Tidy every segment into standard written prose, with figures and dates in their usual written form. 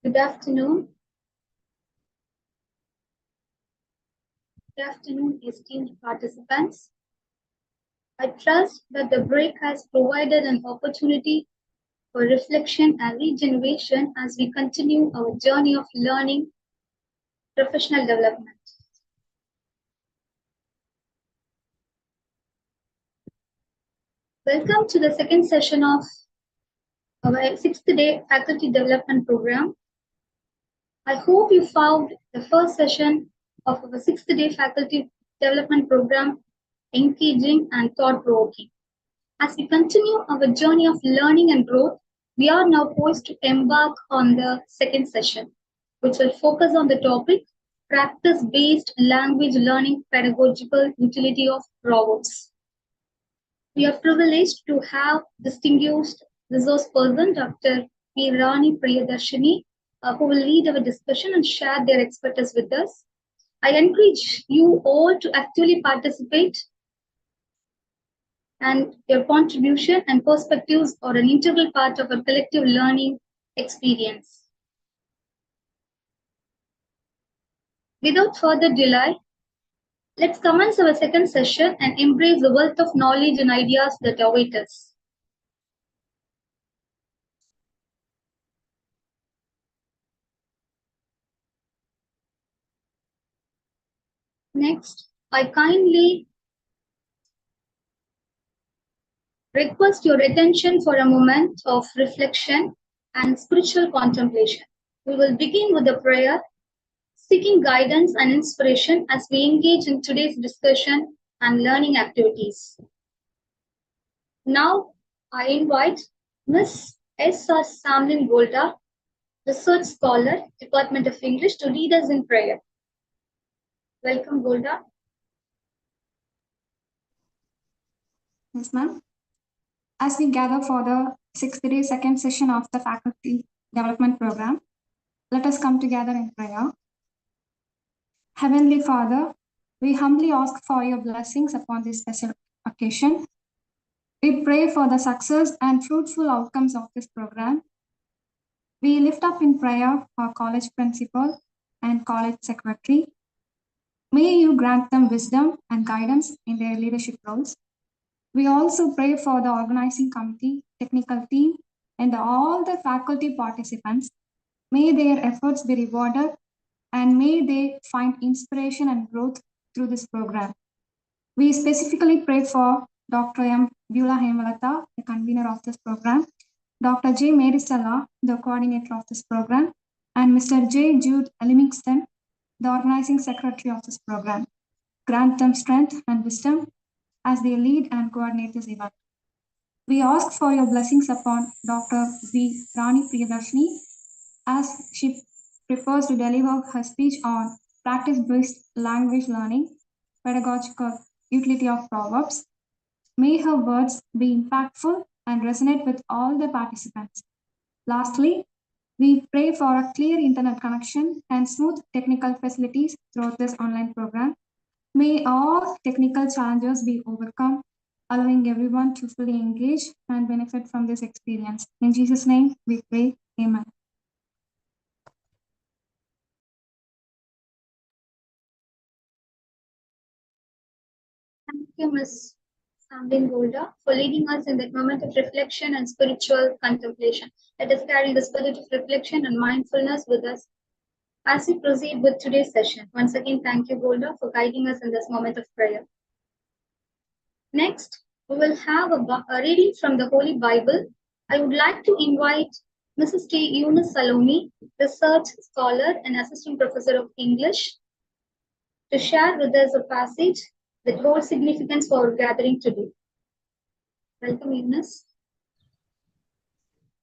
Good afternoon. Good afternoon, esteemed participants. I trust that the break has provided an opportunity for reflection and regeneration as we continue our journey of learning, professional development. Welcome to the second session of our sixth day faculty development program. I hope you found the first session of our sixth day faculty development program engaging and thought-provoking. As we continue our journey of learning and growth, we are now poised to embark on the second session, which will focus on the topic practice-based language learning pedagogical utility of proverbs. We are privileged to have distinguished resource person Dr. P. Rani Priyadarshini, who will lead our discussion and share their expertise with us. I encourage you all to actively participate, and your contribution and perspectives are an integral part of a collective learning experience. Without further delay, let's commence our second session and embrace the wealth of knowledge and ideas that await us. Next, I kindly request your attention for a moment of reflection and spiritual contemplation. We will begin with a prayer, seeking guidance and inspiration as we engage in today's discussion and learning activities. Now, I invite Ms. S.R. Samlin Golda, Research Scholar, Department of English, to lead us in prayer. Welcome, Golda. Yes, ma'am. As we gather for the sixth day second session of the faculty development program, let us come together in prayer. Heavenly Father, we humbly ask for your blessings upon this special occasion. We pray for the success and fruitful outcomes of this program. We lift up in prayer our college principal and college secretary. May you grant them wisdom and guidance in their leadership roles. We also pray for the organizing committee, technical team, and all the faculty participants. May their efforts be rewarded and may they find inspiration and growth through this program. We specifically pray for Dr. M. Beulah Hemalata, the convener of this program, Dr. J. Maristella, the coordinator of this program, and Mr. J. Jude Livingston, the organizing secretary of this program. Grant them strength and wisdom as they lead and coordinate this event. We ask for your blessings upon Dr. V. Rani Priyadarshini as she prefers to deliver her speech on practice-based language learning, pedagogical utility of proverbs. May her words be impactful and resonate with all the participants. Lastly, we pray for a clear internet connection and smooth technical facilities throughout this online program. May all technical challenges be overcome, allowing everyone to fully engage and benefit from this experience. In Jesus' name, we pray. Amen. Thank you, Ms. Samlin Golda, for leading us in that moment of reflection and spiritual contemplation. Let us carry the spirit of reflection and mindfulness with us as we proceed with today's session. Once again, thank you, Golda, for guiding us in this moment of prayer. Next, we will have a reading from the Holy Bible. I would like to invite Mrs. K. Eunice Salome, research scholar and assistant professor of English, to share with us a passage that holds significance for our gathering today. Welcome, Eunice.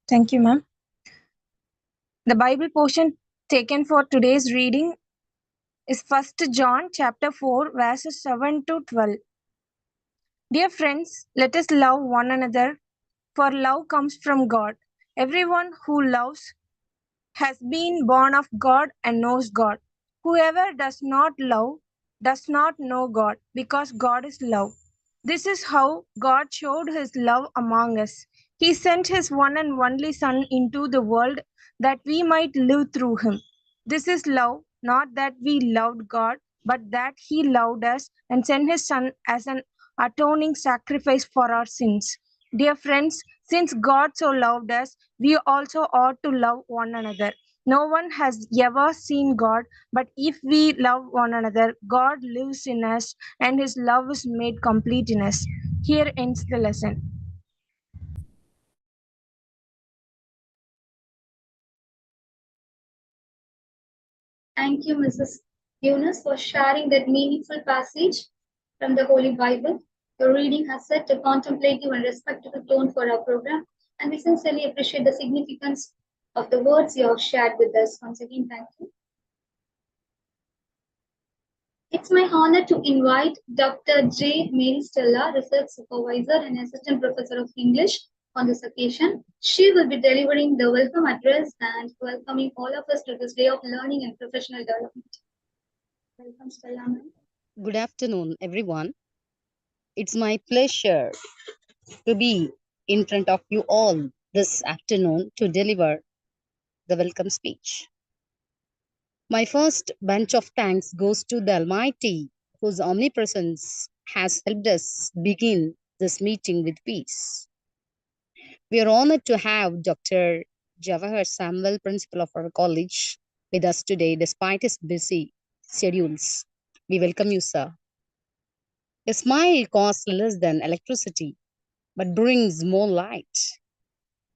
Thank you, ma'am. The Bible portion taken for today's reading is 1 John chapter 4, verses 7 to 12. Dear friends, let us love one another, for love comes from God. Everyone who loves has been born of God and knows God. Whoever does not love does not know God, because God is love. This is how God showed his love among us. He sent his one and only Son into the world that we might live through him. This is love, not that we loved God, but that he loved us and sent his Son as an atoning sacrifice for our sins. Dear friends, since God so loved us, we also ought to love one another. No one has ever seen God, but if we love one another, God lives in us and his love is made complete in us. Here ends the lesson. Thank you, Mrs. Eunice, for sharing that meaningful passage from the Holy Bible. Your reading has set a contemplative and respectful tone for our program, and we sincerely appreciate the significance of the words you have shared with us. Once again, thank you. It's my honor to invite Dr. J. Mary Stella, Research Supervisor and Assistant Professor of English, on this occasion. She will be delivering the welcome address and welcoming all of us to this day of learning and professional development. Welcome, Stella. Good afternoon, everyone. It's my pleasure to be in front of you all this afternoon to deliver the welcome speech. My first bunch of thanks goes to the Almighty, whose omnipresence has helped us begin this meeting with peace. We are honored to have Dr. Jawahar Samuel, principal of our college, with us today despite his busy schedules. We welcome you, sir. A smile costs less than electricity, but brings more light.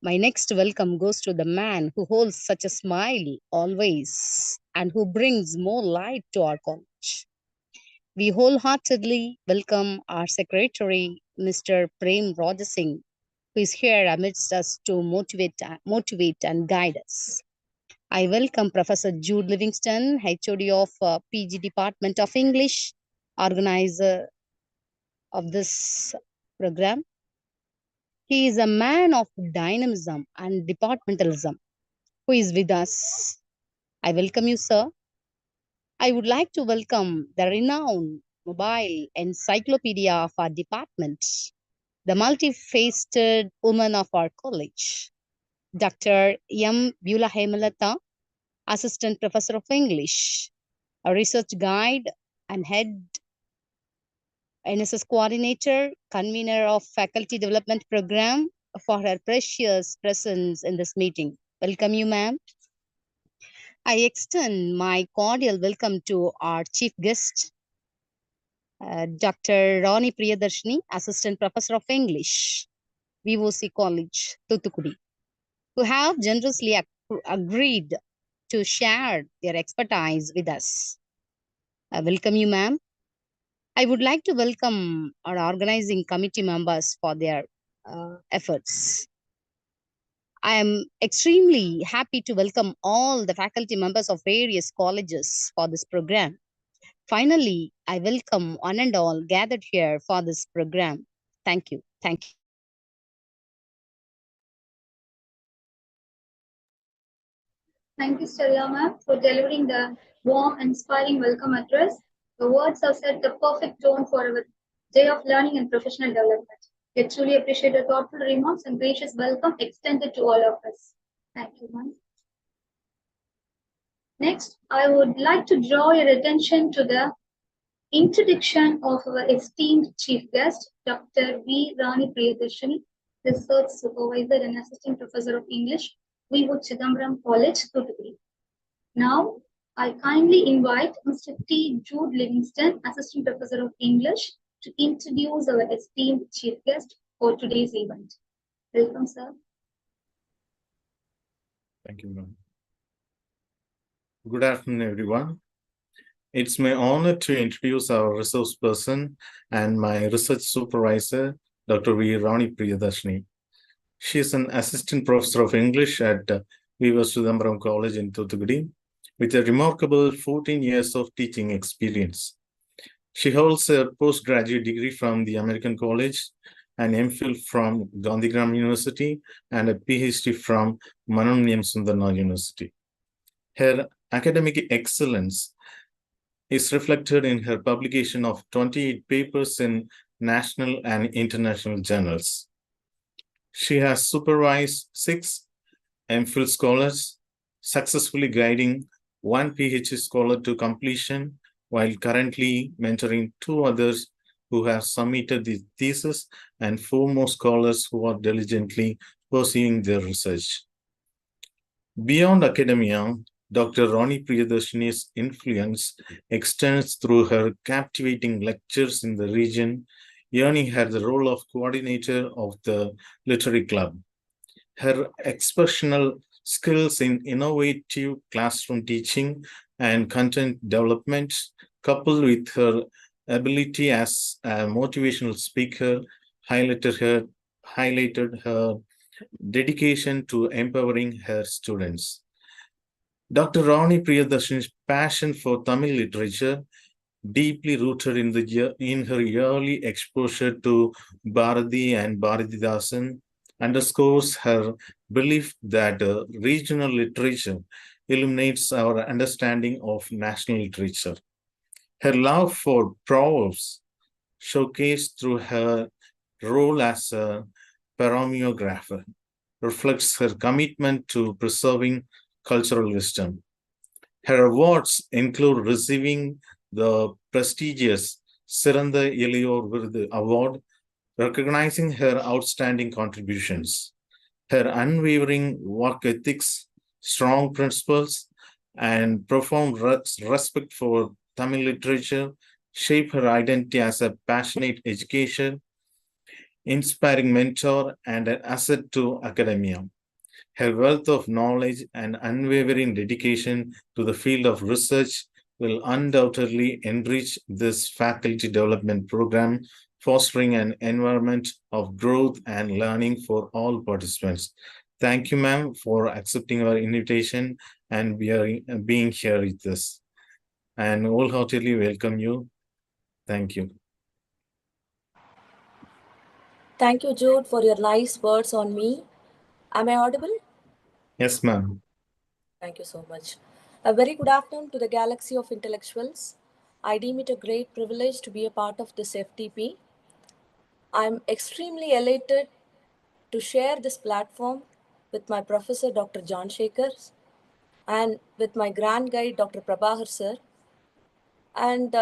My next welcome goes to the man who holds such a smile always and who brings more light to our college. We wholeheartedly welcome our secretary, Mr. Prem Rajasingh, who is here amidst us to motivate and guide us. I welcome Professor Jude Livingston, HOD of PG Department of English, organizer of this program. He is a man of dynamism and departmentalism who is with us. I welcome you, sir. I would like to welcome the renowned mobile encyclopedia of our department, the multi-faceted woman of our college, Dr. M. Beulah Hemalata, Assistant Professor of English, a research guide and head NSS coordinator, convener of faculty development program, for her precious presence in this meeting. Welcome you, ma'am. I extend my cordial welcome to our chief guest, Dr. Rani Priyadarshini, Assistant Professor of English, VOC College, Thuthukudi, who have generously agreed to share their expertise with us. I welcome you, ma'am. I would like to welcome our organizing committee members for their efforts. I am extremely happy to welcome all the faculty members of various colleges for this program. Finally, I welcome one and all gathered here for this program. Thank you. Thank you. Thank you, Stella ma'am, for delivering the warm, inspiring welcome address. The words have set the perfect tone for our day of learning and professional development. We truly appreciate your thoughtful remarks and gracious welcome extended to all of us. Thank you, ma'am. Next, I would like to draw your attention to the introduction of our esteemed chief guest, Dr. V. Rani Priyadarshini, Research Supervisor and Assistant Professor of English, VU Chidambaram College, Thuthukudi. Now, I kindly invite Mr. T. Jude Livingston, Assistant Professor of English, to introduce our esteemed chief guest for today's event. Welcome, sir. Thank you, ma'am. Good afternoon, everyone. It's my honor to introduce our resource person and my research supervisor, Dr. V. Rani Priyadarshini. She is an assistant professor of English at VU Chidambaram College in Thuthukudi with a remarkable 14 years of teaching experience. She holds a postgraduate degree from the American College, an MPhil from Gandhigram University, and a PhD from Manonniyam Sundarna University. Her academic excellence is reflected in her publication of 28 papers in national and international journals. She has supervised 6 MPhil scholars, successfully guiding one PhD scholar to completion while currently mentoring two others who have submitted the thesis and four more scholars who are diligently pursuing their research. Beyond academia, Dr. Rani Priyadarshini's influence extends through her captivating lectures in the region, earning her the role of coordinator of the literary club. Her expressional skills in innovative classroom teaching and content development, coupled with her ability as a motivational speaker, highlighted her dedication to empowering her students. Dr. Rani Priyadarshini's passion for Tamil literature, deeply rooted in her early exposure to Bharati and Bharatidasan, underscores her belief that regional literature illuminates our understanding of national literature. Her love for proverbs, showcased through her role as a parameographer, reflects her commitment to preserving cultural wisdom. Her awards include receiving the prestigious Siranda Eliyor Virdu Award, recognizing her outstanding contributions. Her unwavering work ethics, strong principles, and profound respect for Tamil literature shape her identity as a passionate educator, inspiring mentor, and an asset to academia. Her wealth of knowledge and unwavering dedication to the field of research will undoubtedly enrich this faculty development program, fostering an environment of growth and learning for all participants. Thank you, ma'am, for accepting our invitation and being here with us. And wholeheartedly welcome you. Thank you. Thank you, Jude, for your nice words on me. Am I audible? Yes, ma'am. Thank you so much. A very good afternoon to the galaxy of intellectuals. I deem it a great privilege to be a part of this FDP. I'm extremely elated to share this platform with my professor, Dr. John Shakers, and with my grand guide, Dr. Prabhakar sir. And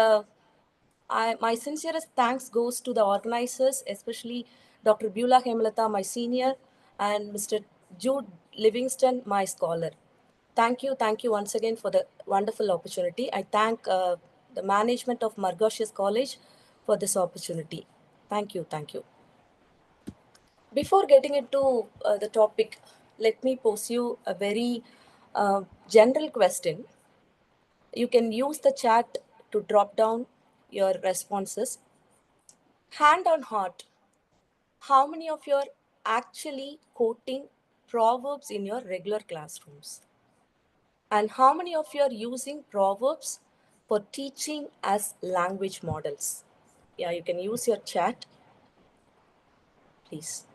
my sincerest thanks goes to the organizers, especially Dr. Beulah Hemalata, my senior, and Mr. Jude Livingston, my scholar. Thank you once again for the wonderful opportunity. I thank the management of Margoschis College for this opportunity. Thank you. Before getting into the topic, let me pose you a very general question. You can use the chat to drop down your responses. Hand on heart, how many of you are actually quoting proverbs in your regular classrooms? And how many of you are using proverbs for teaching as language models? Yeah, you can use your chat, please.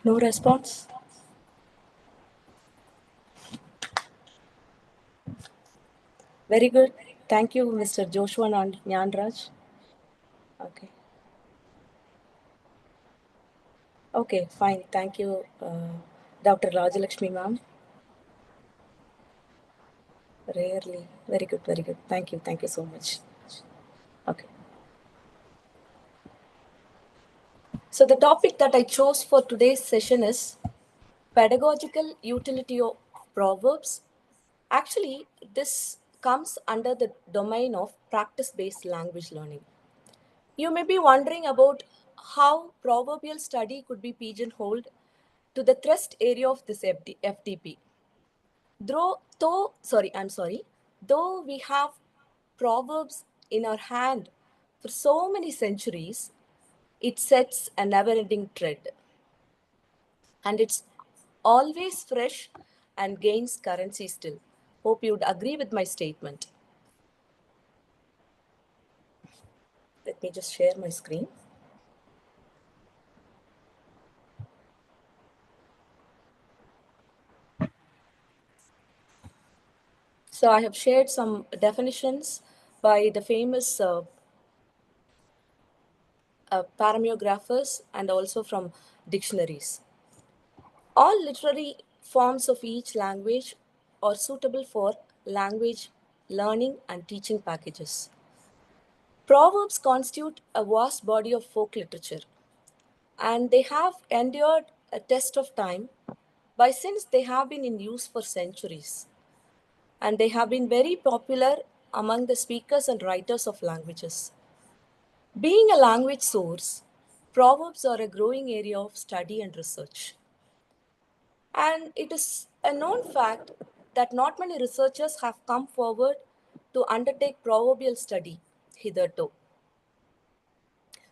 No response? Very good. Thank you, Mr. Joshua Nyanraj. Okay. Okay, fine. Thank you, Dr. Rajalakshmi ma'am. Rarely. Very good. Thank you so much. Okay. So the topic that I chose for today's session is pedagogical utility of proverbs. Actually, this comes under the domain of practice-based language learning. You may be wondering about how proverbial study could be pigeonholed to the thrust area of this FDP. Though we have proverbs in our hand for so many centuries, it sets a never-ending thread. And it's always fresh and gains currency still. Hope you'd agree with my statement. Let me just share my screen. So I have shared some definitions by the famous paramographers and also from dictionaries. All literary forms of each language are suitable for language learning and teaching packages. Proverbs constitute a vast body of folk literature, and they have endured a test of time by since they have been in use for centuries, and they have been very popular among the speakers and writers of languages. Being a language source, proverbs are a growing area of study and research. And it is a known fact that not many researchers have come forward to undertake proverbial study hitherto.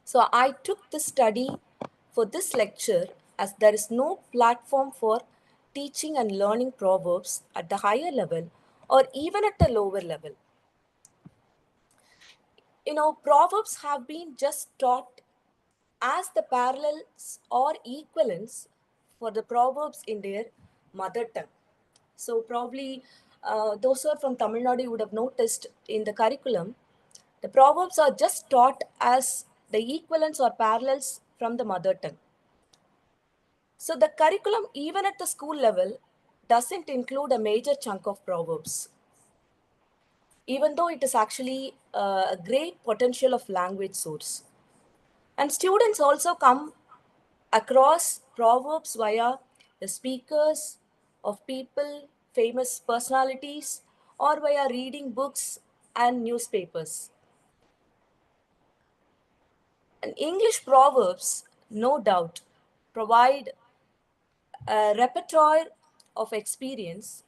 So I took this study for this lecture as there is no platform for teaching and learning proverbs at the higher level or even at the lower level. Proverbs have been just taught as the parallels or equivalents for the proverbs in their mother tongue. So probably those who are from Tamil Nadu would have noticed in the curriculum, the proverbs are just taught as the equivalents or parallels from the mother tongue. So the curriculum, even at the school level, doesn't include a major chunk of proverbs, even though it is actually a great potential of language source. And students also come across proverbs via the speakers of people, famous personalities, or via reading books and newspapers. And English proverbs, no doubt, provide a repertoire of experience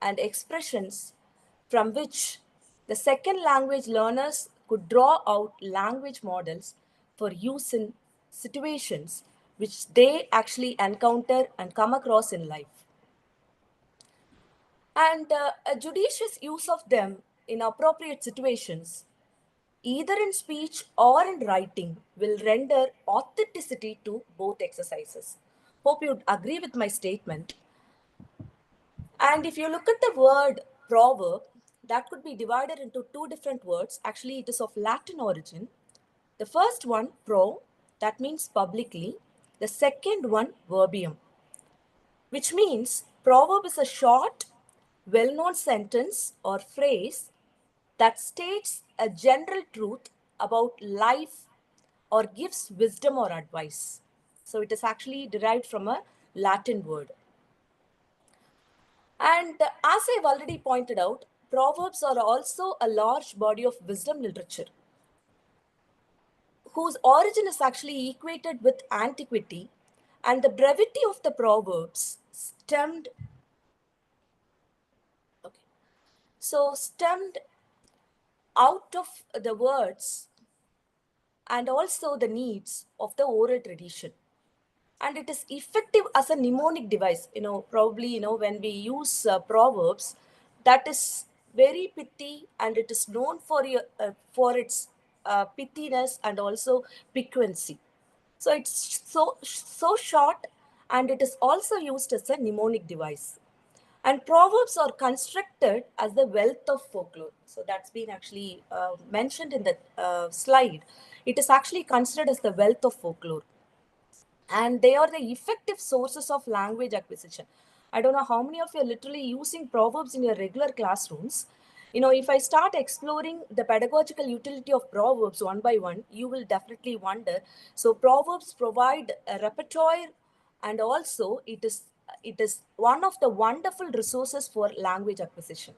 and expressions from which the second language learners could draw out language models for use in situations which they actually encounter and come across in life. And a judicious use of them in appropriate situations, either in speech or in writing, will render authenticity to both exercises. Hope you'd agree with my statement. And if you look at the word proverb, that could be divided into two different words. Actually, it is of Latin origin. The first one, pro, that means publicly. The second one, verbium, which means proverb is a short, well-known sentence or phrase that states a general truth about life or gives wisdom or advice. So it is actually derived from a Latin word. And as I've already pointed out, proverbs are also a large body of wisdom literature whose origin is actually equated with antiquity, and the brevity of the proverbs stemmed out of the words and also the needs of the oral tradition. And it is effective as a mnemonic device. Probably, when we use proverbs, that is very pithy, and it is known for its pithiness and also piquancy. So it's so short, and it is also used as a mnemonic device. And proverbs are constructed as the wealth of folklore. So that's been actually mentioned in the slide. It is actually considered as the wealth of folklore, and they are the effective sources of language acquisition. I don't know how many of you are literally using proverbs in your regular classrooms. If I start exploring the pedagogical utility of proverbs one by one, you will definitely wonder. So proverbs provide a repertoire, and also it is one of the wonderful resources for language acquisition.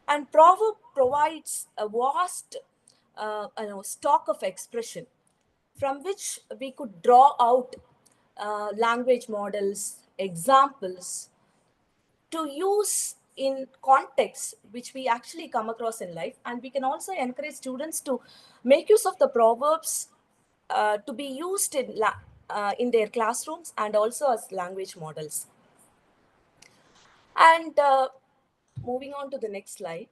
And proverb provides a vast stock of expression from which we could draw out language models, examples to use in contexts which we actually come across in life, and we can also encourage students to make use of the proverbs to be used in their classrooms and also as language models. And moving on to the next slide,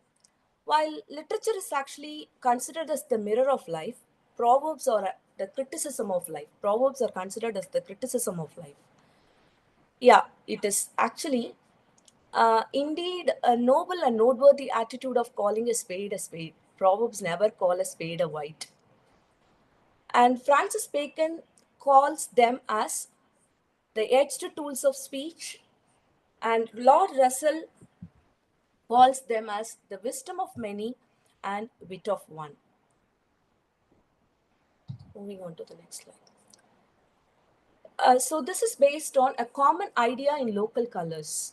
while literature is actually considered as the mirror of life, proverbs are the criticism of life. Proverbs are considered as the criticism of life. Yeah, it is actually indeed a noble and noteworthy attitude of calling a spade a spade. Proverbs never call a spade a white. And Francis Bacon calls them as the edged tools of speech, and Lord Russell calls them as the wisdom of many and wit of one. Moving on to the next slide. So this is based on a common idea in local colors.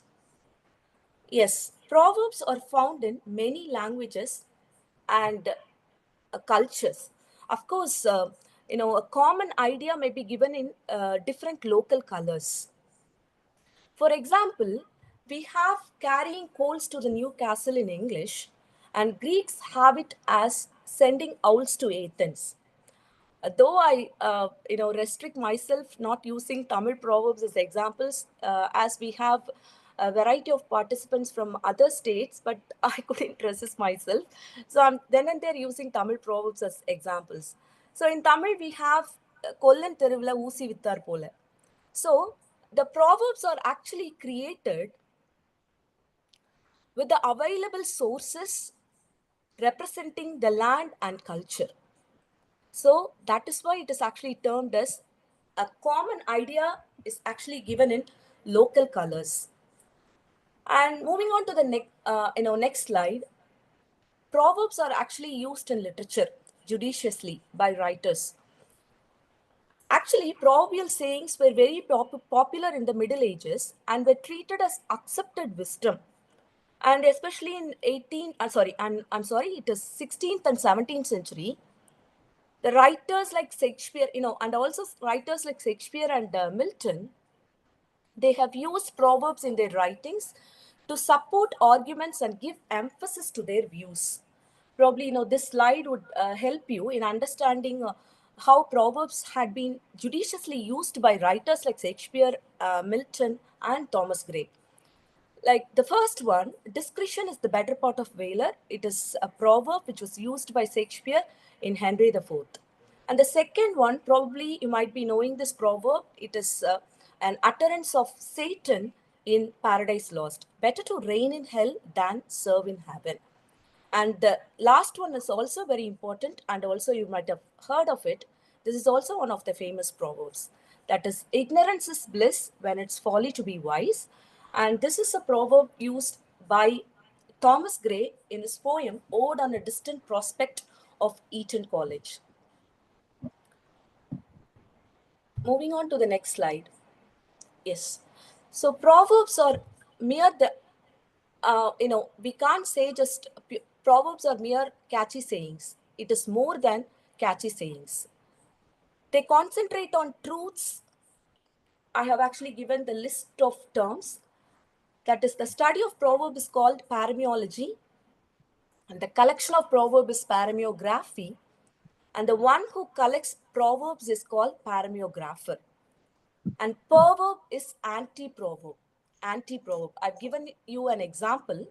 Yes, proverbs are found in many languages and cultures. Of course, a common idea may be given in different local colors. For example, we have carrying coals to the new castle in English, and Greeks have it as sending owls to Athens. Though I, restrict myself not using Tamil proverbs as examples, as we have a variety of participants from other states, but I couldn't resist myself. So I'm then and there using Tamil proverbs as examples. So in Tamil, we have Kollan Thiruvila Oosi Vittar Pole. So the proverbs are actually created with the available sources representing the land and culture. So that is why it is actually termed as a common idea is actually given in local colors. And moving on to the next slide, proverbs are actually used in literature judiciously by writers. Actually, proverbial sayings were very popular in the Middle Ages and were treated as accepted wisdom. And especially in it is 16th and 17th century, the writers like Shakespeare, and also writers like Shakespeare and Milton, they have used proverbs in their writings to support arguments and give emphasis to their views. Probably, this slide would help you in understanding how proverbs had been judiciously used by writers like Shakespeare, Milton, and Thomas Gray. Like the first one, discretion is the better part of valor. It is a proverb which was used by Shakespeare in Henry IV. And the second one, probably you might be knowing this proverb. It is an utterance of Satan in Paradise Lost. Better to reign in hell than serve in heaven. And the last one is also very important, and also you might have heard of it. This is also one of the famous proverbs. That is, ignorance is bliss when it's folly to be wise. And this is a proverb used by Thomas Gray in his poem Ode on a Distant Prospect of Eton College. Moving on to the next slide. Yes. So proverbs are mere we can't say just proverbs are mere catchy sayings. It is more than catchy sayings. They concentrate on truths. I have actually given the list of terms. That is, the study of proverb is called parameology, and the collection of proverb is parameography, and the one who collects proverbs is called parameographer. And proverb is anti-proverb. Anti-proverb. I've given you an example.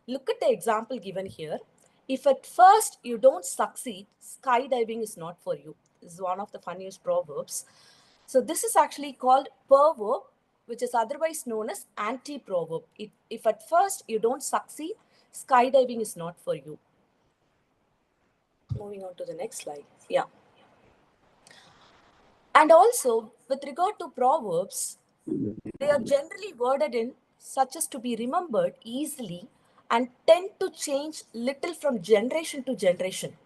Look at the example given here. If at first you don't succeed, skydiving is not for you. This is one of the funniest proverbs. So this is actually called proverb, which is otherwise known as anti-proverb. If at first you don't succeed, skydiving is not for you. Moving on to the next slide. Yeah. And also, with regard to proverbs, they are generally worded in such as to be remembered easily and tend to change little from generation to generation.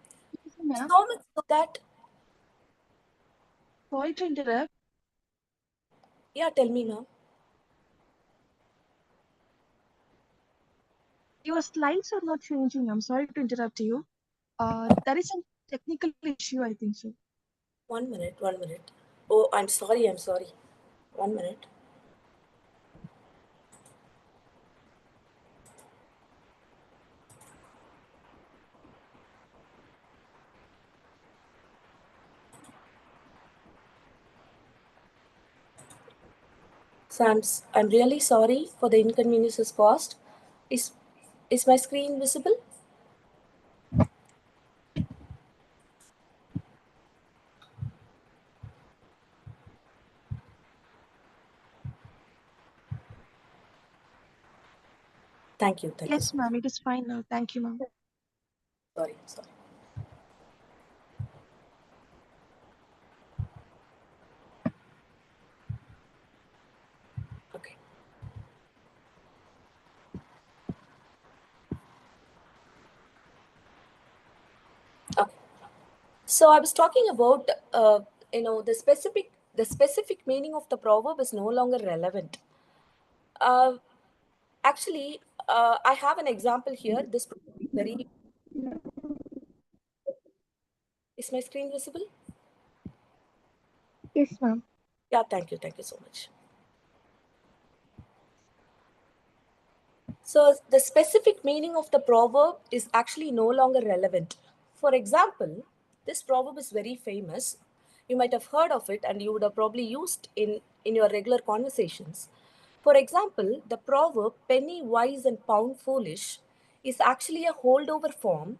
Ma'am, So much so that, sorry to interrupt. yeah, tell me, ma'am. Your slides are not changing. I'm sorry to interrupt you. There is a technical issue, I think so. 1 minute, 1 minute. Oh, I'm sorry. 1 minute. So I'm really sorry for the inconveniences caused. Is my screen visible? Thank you. Thank Yes, you. ma'am. It is fine now. Thank you, ma'am. Sorry. Okay. Okay. So I was talking about the specific meaning of the proverb is no longer relevant. Actually, I have an example here. This very is my screen visible? Yes, ma'am. Yeah, thank you. Thank you so much. So the specific meaning of the proverb is actually no longer relevant. For example, this proverb is very famous. You might have heard of it and you would have probably used in your regular conversations. For example, the proverb penny wise and pound foolish is actually a holdover form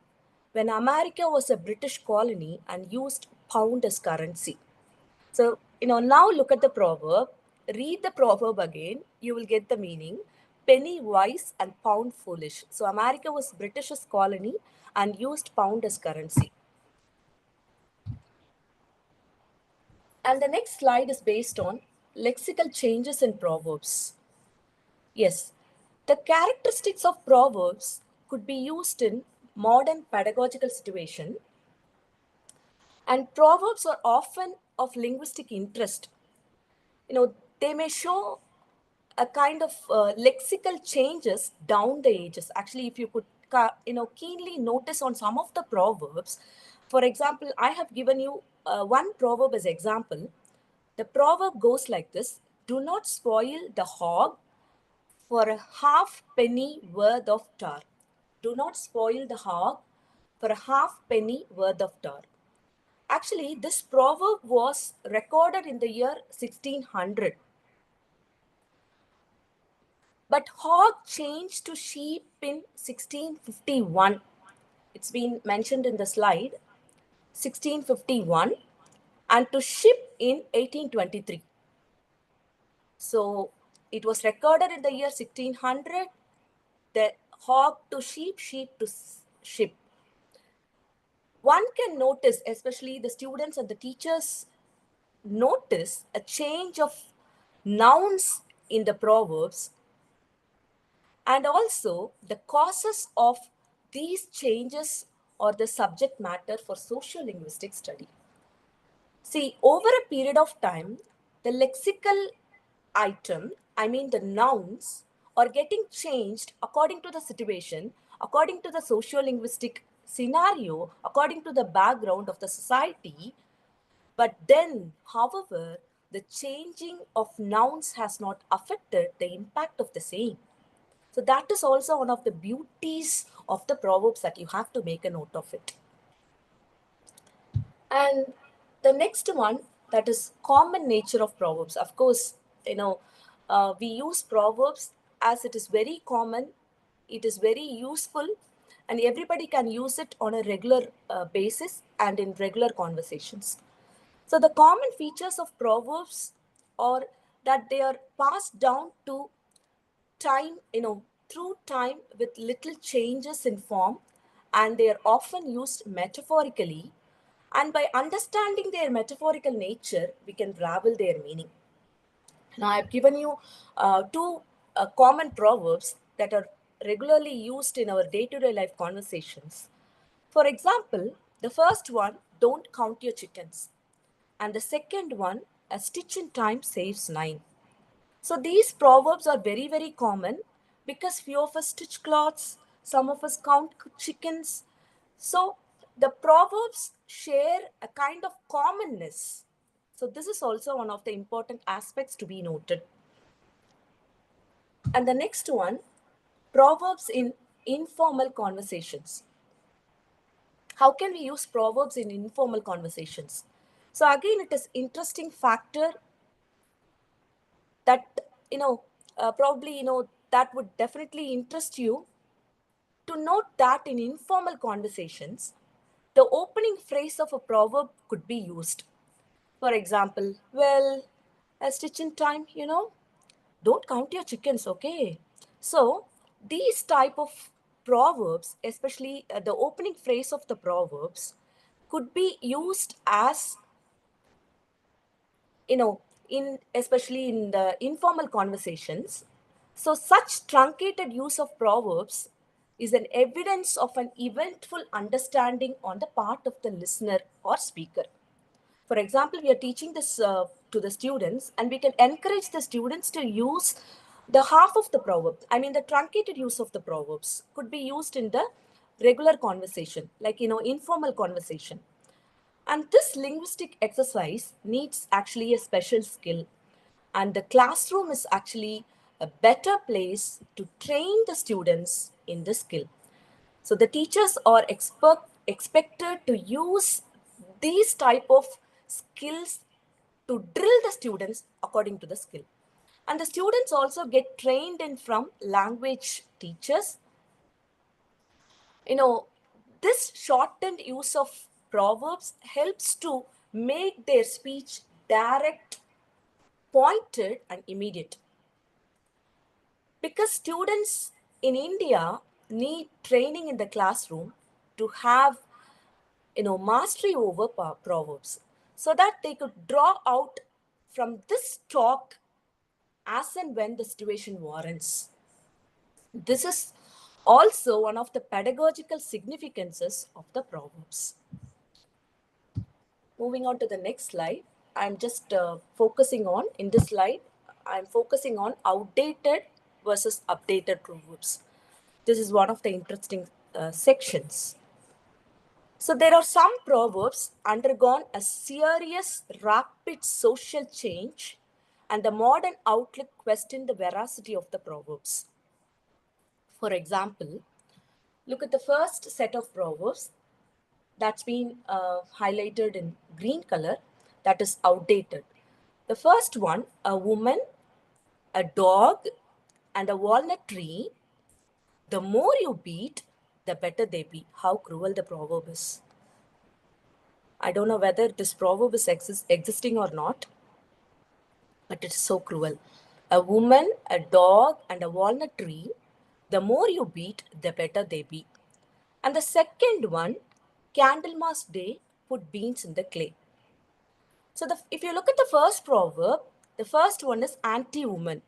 when America was a British colony and used pound as currency. So, now look at the proverb, read the proverb again, you will get the meaning. Penny wise and pound foolish. So, America was British's colony and used pound as currency. And the next slide is based on lexical changes in proverbs. Yes, the characteristics of proverbs could be used in modern pedagogical situation, and proverbs are often of linguistic interest. They may show a kind of lexical changes down the ages. Actually, if you could keenly notice on some of the proverbs, for example, I have given you one proverb as example. The proverb goes like this: do not spoil the hog for a half penny worth of tar. Do not spoil the hog for a half penny worth of tar. Actually, this proverb was recorded in the year 1600. But hog changed to sheep in 1651. It's been mentioned in the slide, 1651, and to ship in 1823. So it was recorded in the year 1600, the hog to sheep, sheep to ship. One can notice, especially the students and the teachers, notice a change of nouns in the proverbs, and also the causes of these changes or the subject matter for social linguistic study. See, over a period of time, the lexical item, I mean the nouns, are getting changed according to the situation, according to the socio-linguistic scenario, according to the background of the society. But then, however, the changing of nouns has not affected the impact of the same. So that is also one of the beauties of the proverbs that you have to make a note of it. And the next one, that is common nature of proverbs. Of course, we use proverbs as it is very common, it is very useful, and everybody can use it on a regular basis and in regular conversations. So the common features of proverbs are that they are passed down to time, through time with little changes in form, and they are often used metaphorically. And by understanding their metaphorical nature, we can ravel their meaning. Now, I've given you two common proverbs that are regularly used in our day-to-day life conversations. For example, the first one, don't count your chickens. And the second one, a stitch in time saves nine. So these proverbs are very, very common because few of us stitch cloths, some of us count chickens. So the proverbs share a kind of commonness. So this is also one of the important aspects to be noted. And the next one, proverbs in informal conversations. How can we use proverbs in informal conversations? So again, it is interesting factor that probably, that would definitely interest you to note that in informal conversations, the opening phrase of a proverb could be used. For example, well, a stitch in time, don't count your chickens, okay? So these type of proverbs, especially the opening phrase of the proverbs, could be used as, in especially in the informal conversations. So such truncated use of proverbs is an evidence of an eventful understanding on the part of the listener or speaker. For example, we are teaching this to the students, and we can encourage the students to use the half of the proverb. I mean, the truncated use of the proverbs could be used in the regular conversation, like, informal conversation. And this linguistic exercise needs actually a special skill. And the classroom is actually a better place to train the students in this skill. So the teachers are expected to use these type of skills to drill the students according to the skill. And the students also get trained in from language teachers. This shortened use of proverbs helps to make their speech direct, pointed, and immediate. Because students in India need training in the classroom to have mastery over proverbs, so that they could draw out from this talk as and when the situation warrants. This is also one of the pedagogical significances of the proverbs. Moving on to the next slide, I'm just focusing on, in this slide, I'm focusing on outdated versus updated proverbs. This is one of the interesting sections. So there are some proverbs undergone a serious, rapid social change, and the modern outlook questioned the veracity of the proverbs. For example, look at the first set of proverbs that's been highlighted in green color, that is outdated. The first one, a woman, a dog, and a walnut tree, the more you beat, the better they be. How cruel the proverb is. I don't know whether this proverb is existing or not, but it's so cruel. A woman, a dog, and a walnut tree, the more you beat, the better they be. And the second one, Candlemas Day, put beans in the clay. So if you look at the first proverb, the first one is anti-woman.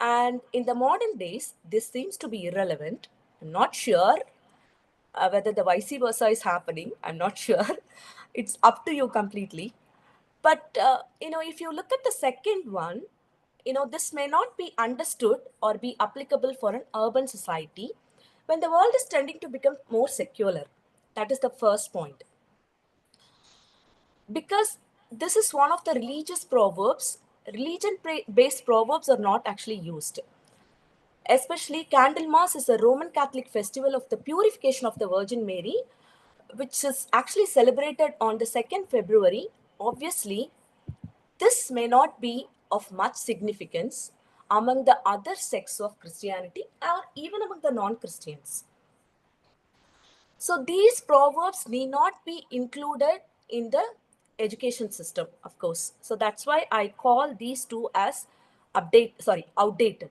And in the modern days, this seems to be irrelevant. I'm not sure whether the vice versa is happening. I'm not sure. It's up to you completely. But, if you look at the second one, this may not be understood or be applicable for an urban society when the world is tending to become more secular. That is the first point. Because this is one of the religious proverbs, religion-based proverbs are not actually used. Especially Candlemas is a Roman Catholic festival of the purification of the Virgin Mary, which is actually celebrated on the 2nd February. Obviously, this may not be of much significance among the other sects of Christianity or even among the non-Christians. So these proverbs need not be included in the education system, of course. So that's why I call these two as outdated.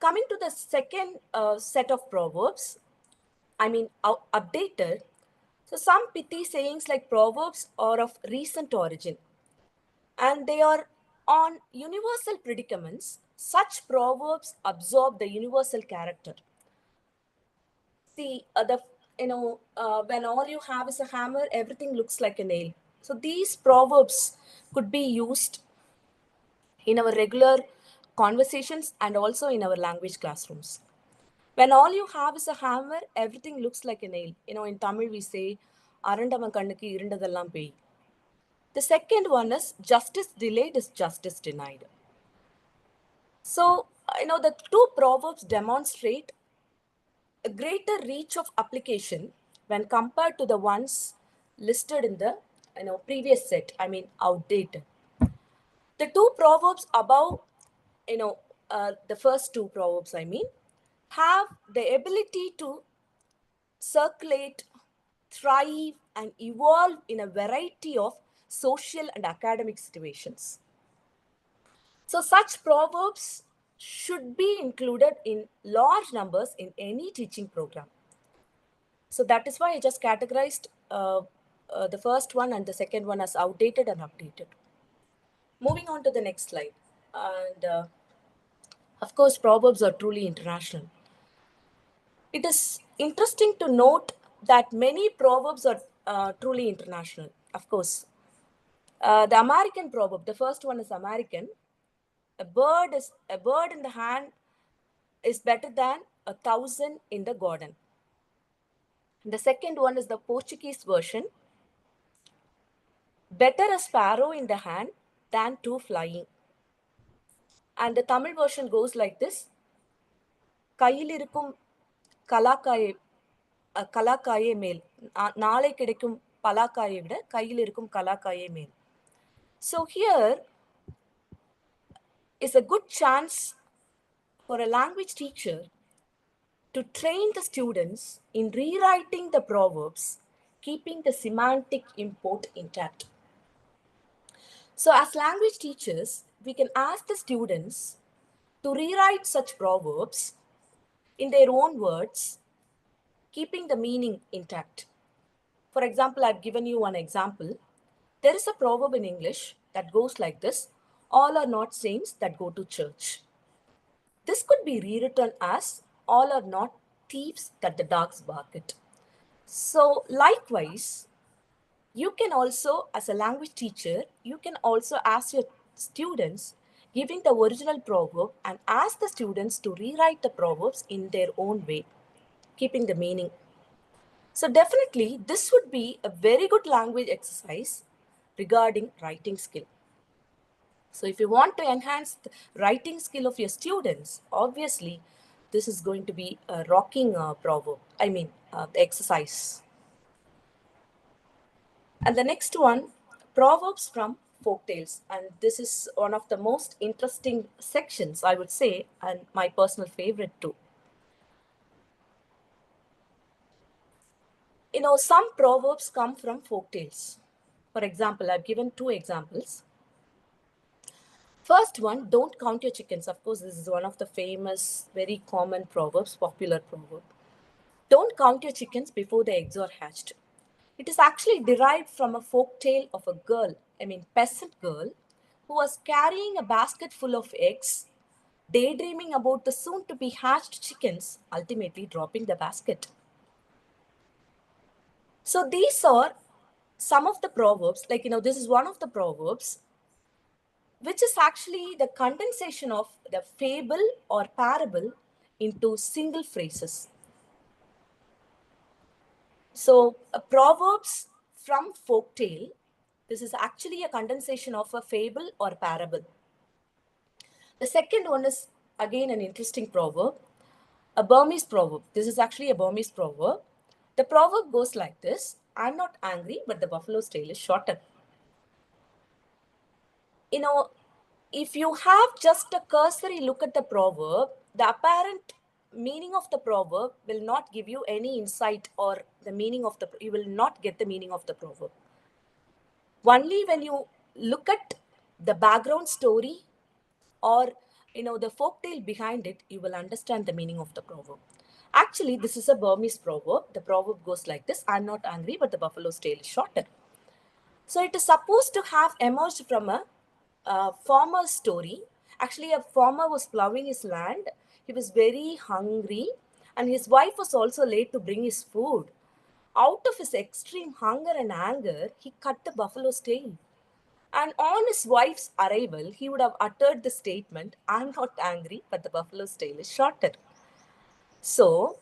Coming to the second set of proverbs, updated. So some pithy sayings like proverbs are of recent origin, and they are on universal predicaments. Such proverbs absorb the universal character. See, when all you have is a hammer, everything looks like a nail. So these proverbs could be used in our regular conversations and also in our language classrooms. When all you have is a hammer, everything looks like a nail. In Tamil we say, "Arandama kannukku irundadellam pei." The second one is, justice delayed is justice denied. So, the two proverbs demonstrate a greater reach of application when compared to the ones listed in the previous set, outdated. The two proverbs above the first two proverbs, have the ability to circulate, thrive, and evolve in a variety of social and academic situations. So such proverbs should be included in large numbers in any teaching program. So that is why I just categorized the first one and the second one as outdated and updated. Moving on to the next slide. And of course, proverbs are truly international. It is interesting to note that many proverbs are truly international. Of course, the American proverb, the first one is American. A bird in the hand is better than 1,000 in the garden. The second one is the Portuguese version. Better a sparrow in the hand than two flying. And the Tamil version goes like this. கையிலிருக்கும் கலாக்காயை கலாக்காயை மேல் நாளை கிடைக்கும் பலாக்காயை விட கையில் இருக்கும் கலாக்காயை மேல். So here is a good chance for a language teacher to train the students in rewriting the proverbs, keeping the semantic import intact. So as language teachers, we can ask the students to rewrite such proverbs in their own words, keeping the meaning intact. For example, I've given you one example. There is a proverb in English that goes like this: all are not saints that go to church. This could be rewritten as all are not thieves that the dogs bark at. So likewise, you can also, as a language teacher, you can also ask your students, giving the original proverb, and ask the students to rewrite the proverbs in their own way, keeping the meaning. So definitely, this would be a very good language exercise regarding writing skill. So if you want to enhance the writing skill of your students, obviously, this is going to be a rocking exercise. And the next one, proverbs from folktales. And this is one of the most interesting sections, I would say, and my personal favorite too. Some proverbs come from folktales. For example, I've given two examples. First one, don't count your chickens. Of course, this is one of the famous, very common proverbs, popular proverb. Don't count your chickens before the eggs are hatched. It is actually derived from a folk tale of a girl, peasant girl, who was carrying a basket full of eggs, daydreaming about the soon-to-be hatched chickens, ultimately dropping the basket. So these are some of the proverbs, this is one of the proverbs, which is actually the condensation of the fable or parable into single phrases. So proverbs from folktale, this is actually a condensation of a fable or parable. The second one is again an interesting proverb, a Burmese proverb. This is actually a Burmese proverb. The proverb goes like this: I'm not angry, but the buffalo's tail is shorter. If you have just a cursory look at the proverb, the apparent meaning of the proverb will not give you any insight, or you will not get the meaning of the proverb. Only when you look at the background story or the folktale behind it, you will understand the meaning of the proverb. Actually, this is a Burmese proverb. The proverb goes like this: I'm not angry, but the buffalo's tail is shorter. So it is supposed to have emerged from a farmer's story. Actually, a farmer was plowing his land. He was very hungry, and his wife was also late to bring his food. Out of his extreme hunger and anger, he cut the buffalo's tail. And on his wife's arrival, he would have uttered the statement, I'm not angry, but the buffalo's tail is shorter. So,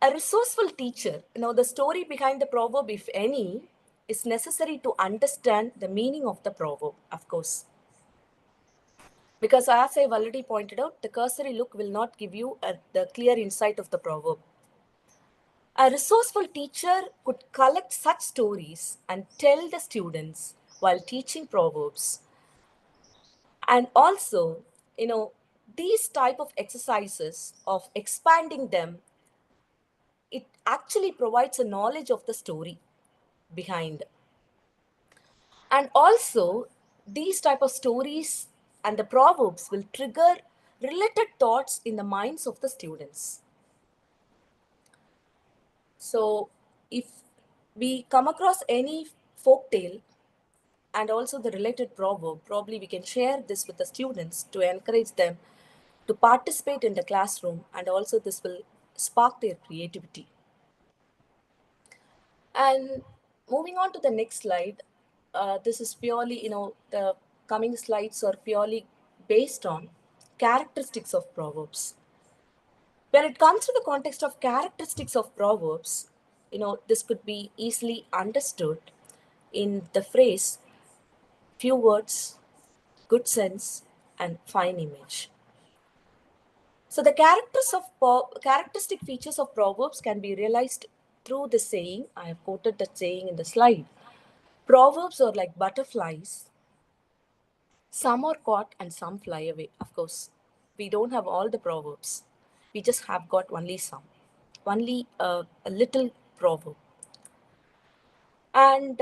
a resourceful teacher, the story behind the proverb, if any, is necessary to understand the meaning of the proverb, of course. Because as I've already pointed out, the cursory look will not give you the clear insight of the proverb. A resourceful teacher could collect such stories and tell the students while teaching proverbs. And also, these type of exercises of expanding them, it actually provides a knowledge of the story behind. And also, these type of stories and the proverbs will trigger related thoughts in the minds of the students. So if we come across any folk tale and also the related proverb, probably we can share this with the students to encourage them to participate in the classroom, and also this will spark their creativity. And moving on to the next slide, this is purely, the coming slides are purely based on characteristics of proverbs. When it comes to the context of characteristics of proverbs, this could be easily understood in the phrase few words, good sense, and fine image. So the characteristic features of proverbs can be realized through the saying. I have quoted that saying in the slide. Proverbs are like butterflies. Some are caught and some fly away. Of course, we don't have all the proverbs. We just have got only some, only a little proverb. And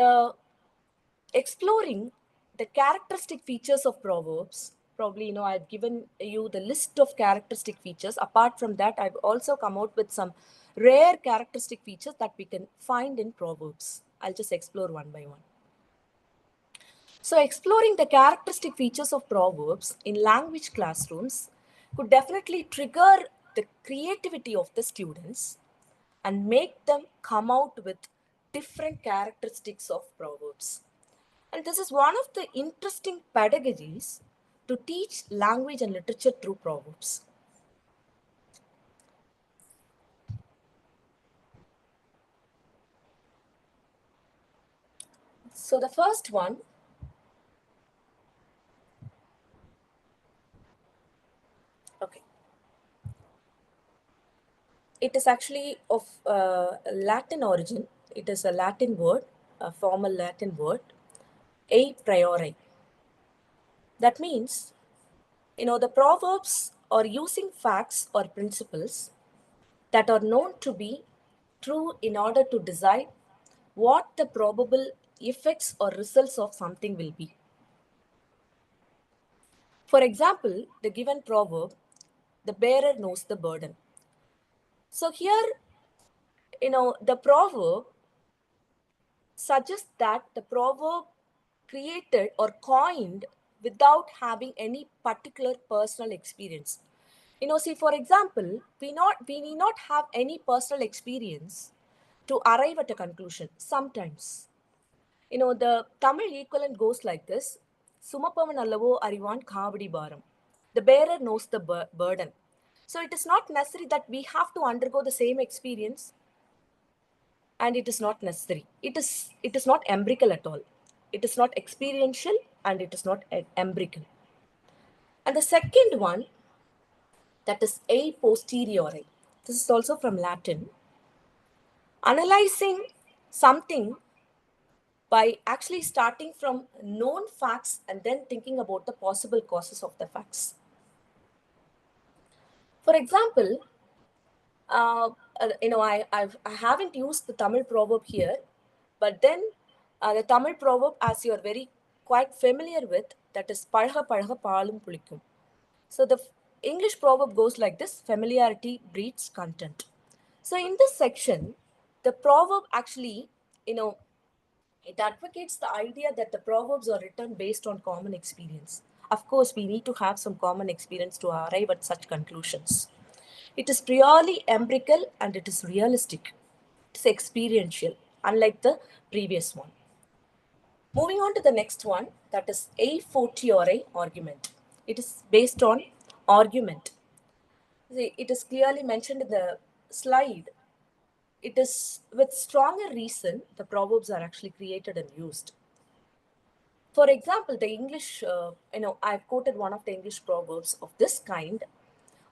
exploring the characteristic features of proverbs, probably, I've given you the list of characteristic features. Apart from that, I've also come out with some rare characteristic features that we can find in proverbs. I'll just explore one by one. So exploring the characteristic features of proverbs in language classrooms could definitely trigger the creativity of the students and make them come out with different characteristics of proverbs. And this is one of the interesting pedagogies to teach language and literature through proverbs. So the first one, okay, it is actually of Latin origin. It is a Latin word, a formal Latin word, a priori. That means, the proverbs are using facts or principles that are known to be true in order to decide what the probable effects or results of something will be. For example, the given proverb, the bearer knows the burden. So here, the proverb suggests that the proverb created or coined without having any particular personal experience. See, for example, we need not have any personal experience to arrive at a conclusion sometimes. The Tamil equivalent goes like this: Sumapavan allavo arivan kavadi baram. The bearer knows the burden. So it is not necessary that we have to undergo the same experience, and it is not necessary. It is not empirical at all. It is not experiential, and it is not empirical. And the second one, that is a posteriori. This is also from Latin. Analyzing something by actually starting from known facts and then thinking about the possible causes of the facts. For example, I haven't used the Tamil proverb here, but then the Tamil proverb, as you are very quite familiar with, that is "Palaga palaga paalum pulikkum." So the English proverb goes like this: familiarity breeds content. So in this section, the proverb actually, it advocates the idea that the proverbs are written based on common experience. Of course, we need to have some common experience to arrive at such conclusions. It is purely empirical and it is realistic. It is experiential, unlike the previous one. Moving on to the next one, that is a fortiori argument. It is based on argument. See, it is clearly mentioned in the slide. It is with stronger reason the proverbs are actually created and used. For example, the English, I've quoted one of the English proverbs of this kind: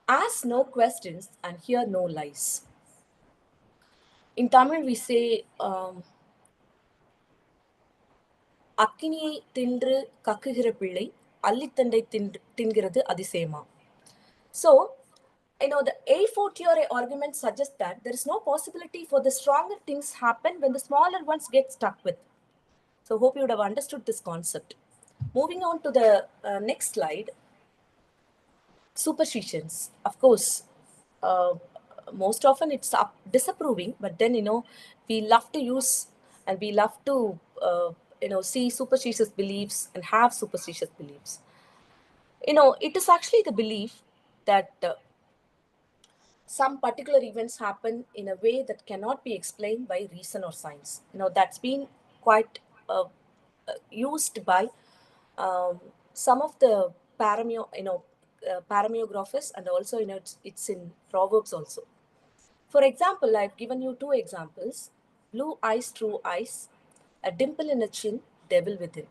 ask no questions and hear no lies. In Tamil, we say, அக்கினியை தின்று கக்குகிற பிள்ளை அல்லித்தண்டை தின்கிறது அதிசயமா. So, the a fortiori argument suggests that there is no possibility for the stronger things happen when the smaller ones get stuck with. So, hope you would have understood this concept. Moving on to the next slide. Superstitions. Of course, most often it's disapproving, but then, we love to use and we love to, see superstitious beliefs and have superstitious beliefs. It is actually the belief that some particular events happen in a way that cannot be explained by reason or science. That's been quite used by some of the paramyographers, and also it's in Proverbs also. For example, I've given you 2 examples: blue eyes, true eyes; a dimple in a chin, devil within.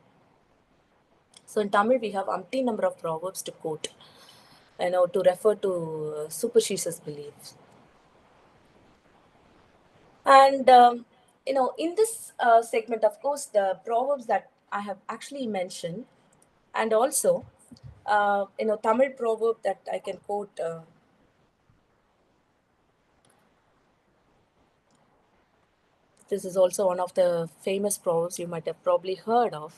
So in Tamil we have umpteen number of proverbs to quote, to refer to superstitious beliefs. And in this segment, of course, the proverbs that I have actually mentioned, and also Tamil proverb that I can quote. This is also one of the famous proverbs you might have probably heard of.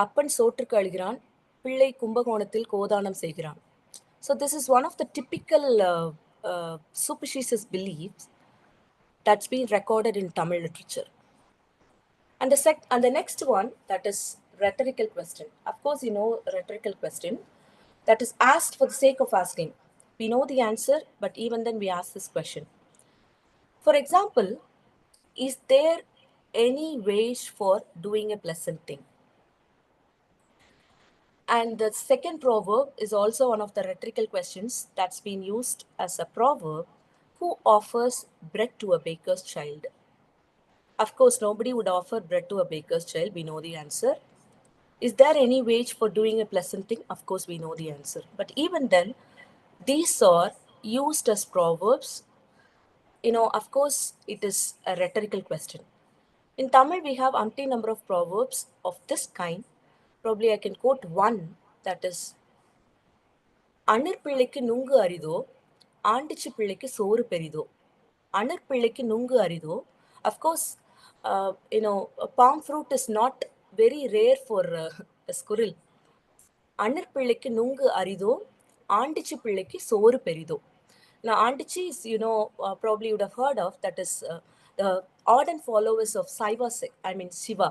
அப்பன் சோற்றுக்கு அழுகிறான், பிள்ளை கும்பகோணத்தில் கோதானம் செய்கிறான். So this is one of the typical superstitious beliefs that's been recorded in Tamil literature. And the next one, that is rhetorical question. Of course, rhetorical question that is asked for the sake of asking. We know the answer, but even then we ask this question. For example, is there any wage for doing a pleasant thing? And the second proverb is also one of the rhetorical questions that's been used as a proverb: who offers bread to a baker's child? Of course, nobody would offer bread to a baker's child. We know the answer. Is there any wage for doing a pleasant thing? Of course, we know the answer. But even then, these are used as proverbs. Of course, it is a rhetorical question. In Tamil, we have umpteen number of proverbs of this kind. Probably I can quote one, that is, அணிற் பிள்ளைக்கு நுங்கு அரிதோ, ஆண்டிச்சு பிள்ளைக்கு சோறு பெரிதோ. அணிற் பிள்ளைக்கு நுங்கு அரிதோ. Of course, palm fruit is not very rare for a squirrel. அணிற் பிள்ளைக்கு நுங்கு அரிதோ, ஆண்டிச்சு பிள்ளைக்கு சோறு பெரிதோ. Now, Andichi is, probably you would have heard of, that is the ardent followers of Shiva.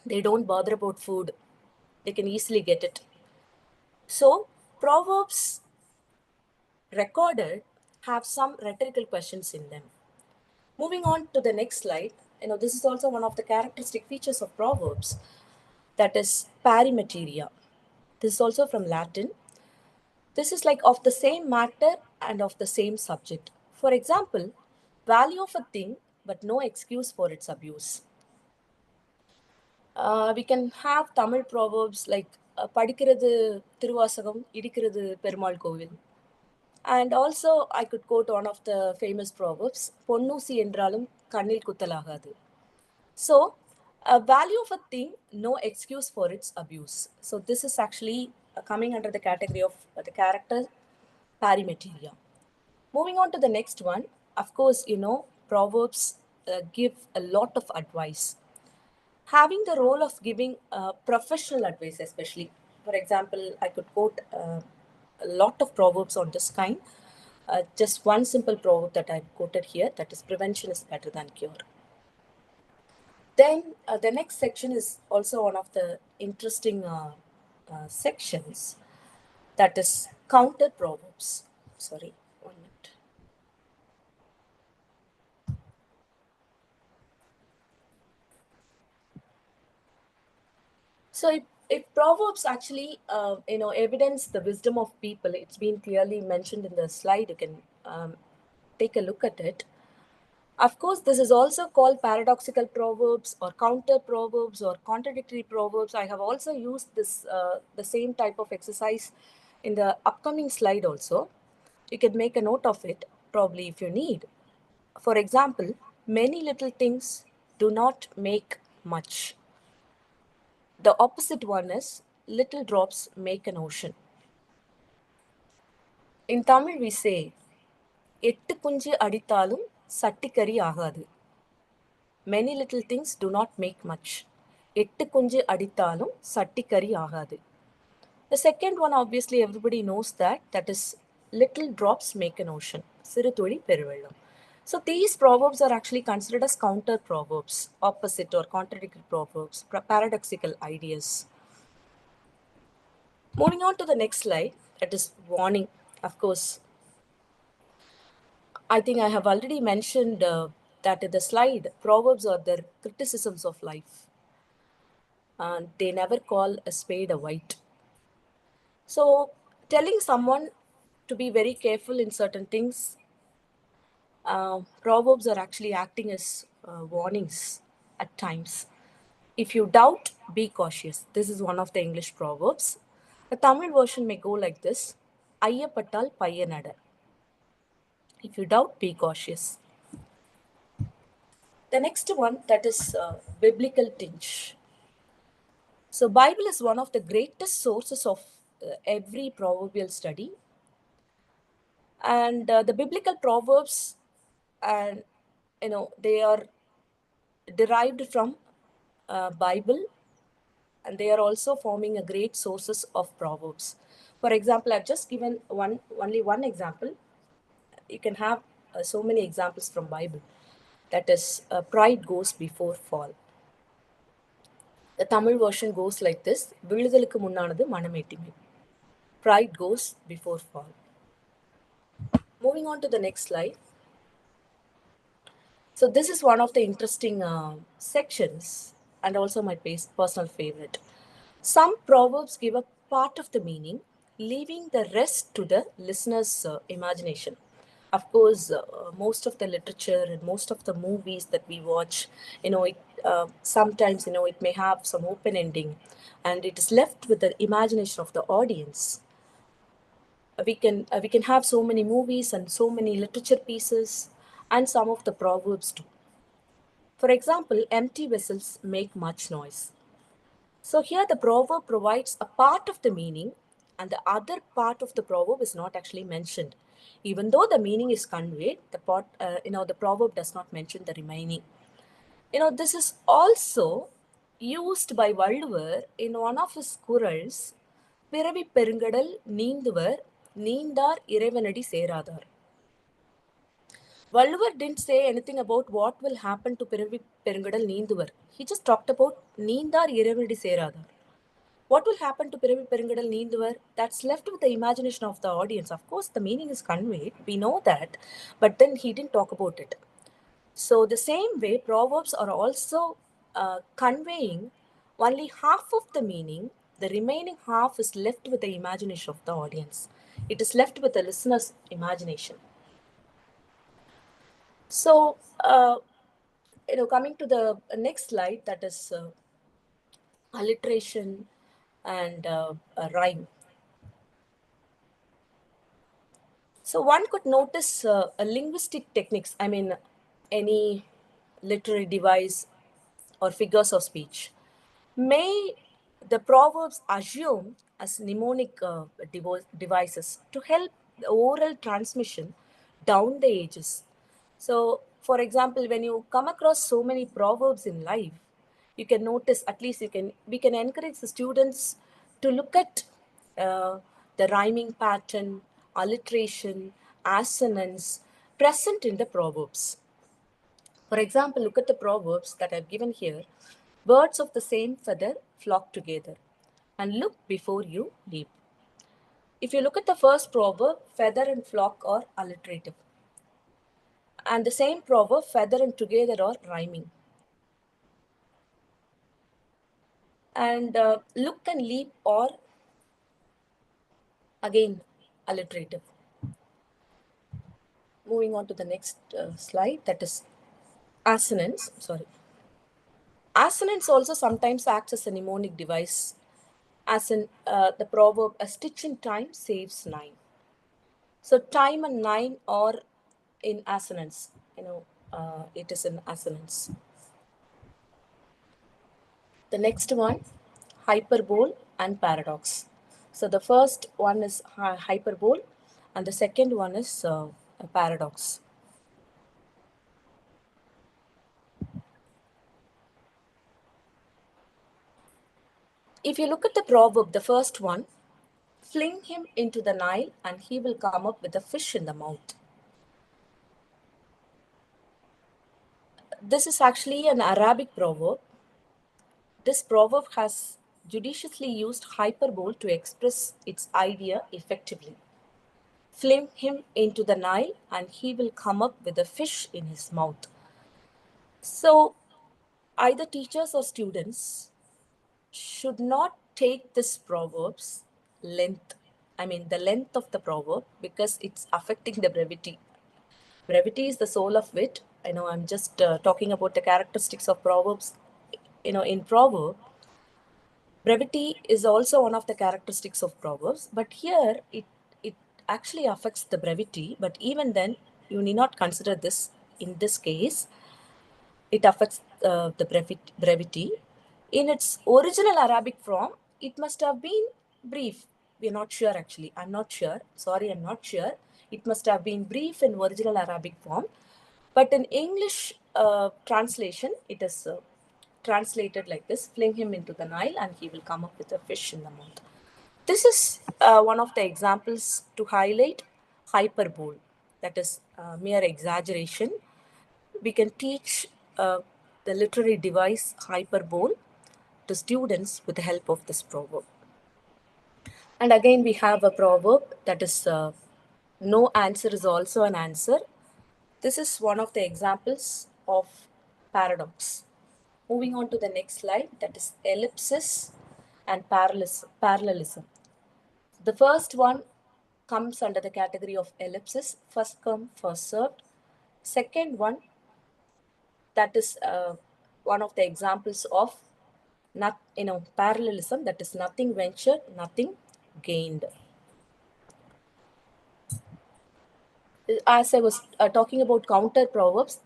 They don't bother about food. They can easily get it. So, proverbs recorded have some rhetorical questions in them. Moving on to the next slide, this is also one of the characteristic features of proverbs, that is parimateria. This is also from Latin. This is like of the same matter and of the same subject. For example, value of a thing, but no excuse for its abuse. We can have Tamil proverbs like படிக்கிறது திருவாசகம், இடிக்கிறது பெருமாள் கோவில். And also, I could quote one of the famous proverbs, பொன்னூசி என்றாலும் கண்ணில் குத்தலாகாது. So, a value of a thing, no excuse for its abuse. So, this is actually coming under the category of the character parimateria. Moving on to the next one, of course, proverbs give a lot of advice. Having the role of giving professional advice, especially. For example, I could quote a lot of proverbs on this kind. Just one simple proverb that I've quoted here, that is, prevention is better than cure. Then the next section is also one of the interesting sections, that is counter proverbs. Sorry, 1 minute. So if proverbs actually, evidence the wisdom of people, it's been clearly mentioned in the slide. You can take a look at it. Of course, this is also called paradoxical proverbs or counter proverbs or contradictory proverbs. I have also used this the same type of exercise in the upcoming slide also. You can make a note of it probably if you need. For example, many little things do not make much. The opposite one is little drops make an ocean. In Tamil we say, எட்டு குஞ்சு அடித்தாலும் சட்டிக்கறி ஆகாது. Many little things do not make much. எட்டு குஞ்சு அடித்தாலும் சட்டிக்கறி ஆகாது. The second one, obviously, everybody knows that is little drops make an ocean. சிறுதுளி பெருவெள்ளம். So these proverbs are actually considered as counter proverbs, opposite or contradictory proverbs, paradoxical ideas. Moving on to the next slide, that is warning. Of course, I think I have already mentioned that in the slide, proverbs are the criticisms of life. And they never call a spade a white. So telling someone to be very careful in certain things, proverbs are actually acting as warnings at times. If you doubt, be cautious. This is one of the English proverbs. The Tamil version may go like this: ஐயப்பட்டால் பையனட. If you doubt, be cautious. The next one, that is biblical tinge. So Bible is one of the greatest sources of every proverbial study. And the biblical proverbs, and they are derived from Bible, and they are also forming a great sources of proverbs. For example, I've just given only one example. You can have so many examples from Bible. That is, pride goes before fall. The Tamil version goes like this: விழுதலுக்கு முன்னானது மனமேட்டிமை. Pride goes before fall. Moving on to the next slide. So this is one of the interesting sections, and also my personal favorite. Some proverbs give a part of the meaning, leaving the rest to the listener's imagination. Of course, most of the literature and most of the movies that we watch, sometimes, it may have some open ending, and it is left with the imagination of the audience. We can have so many movies and so many literature pieces and some of the proverbs too. For example, empty vessels make much noise. So here the proverb provides a part of the meaning, and the other part of the proverb is not actually mentioned. Even though the meaning is conveyed, the proverb does not mention the remaining. This is also used by Valluvar in one of his kurals, பிறவி பெருங்கடல் நீந்துவர் நீந்தார் இறைவனடி சேராதார். Valluvar didn't say anything about what will happen to பிறவி பெருங்கடல் நீந்துவர். He just talked about நீந்தார் இறைவனடி சேராதார். What will happen to பிறவி பெருங்கடல் நீந்துவர்? That's left with the imagination of the audience. Of course, the meaning is conveyed. We know that. But then he didn't talk about it. So the same way, proverbs are also conveying only half of the meaning. The remaining half is left with the imagination of the audience. It is left with the listener's imagination. So, coming to the next slide, that is alliteration and rhyme. So one could notice linguistic techniques, any literary device or figures of speech. May the proverbs assume as mnemonic devices to help the oral transmission down the ages. So, for example, when you come across so many proverbs in life, you can notice, at least we can encourage the students to look at the rhyming pattern, alliteration, assonance present in the proverbs. For example, look at the proverbs that I've given here. Birds of the same feather flock together, and look before you leap. If you look at the first proverb, feather and flock are alliterative. And the same proverb, feather and together, are rhyming. And look and leap are again alliterative. Moving on to the next slide, that is assonance. Assonance also sometimes acts as a mnemonic device, as in the proverb, a stitch in time saves 9. So time and 9 are in assonance. It is in assonance. The next one, hyperbole and paradox. So the first one is hyperbole and the second one is a paradox. If you look at the proverb, the first one, fling him into the Nile and he will come up with a fish in the mouth. This is actually an Arabic proverb. This proverb has judiciously used hyperbole to express its idea effectively. Fling him into the Nile and he will come up with a fish in his mouth. So either teachers or students should not take this proverb's length, the length of the proverb, because it's affecting the brevity. Brevity is the soul of wit. I'm just talking about the characteristics of proverbs. In proverb, brevity is also one of the characteristics of proverbs, but here it actually affects the brevity. But even then, you need not consider this. In this case, it affects the brevity. In its original Arabic form, it must have been brief. We're not sure actually. I'm not sure. Sorry, I'm not sure. It must have been brief in original Arabic form. But in English translation, it is translated like this: fling him into the Nile and he will come up with a fish in the mouth. This is one of the examples to highlight hyperbole, that is mere exaggeration. We can teach the literary device hyperbole to students with the help of this proverb. And again, we have a proverb that is no answer is also an answer. This is one of the examples of paradox. Moving on to the next slide, that is ellipsis and parallelism. The first one comes under the category of ellipsis, first come, first served. Second one, that is one of the examples of parallelism, that is nothing ventured, nothing gained. As I was talking about counter proverbs,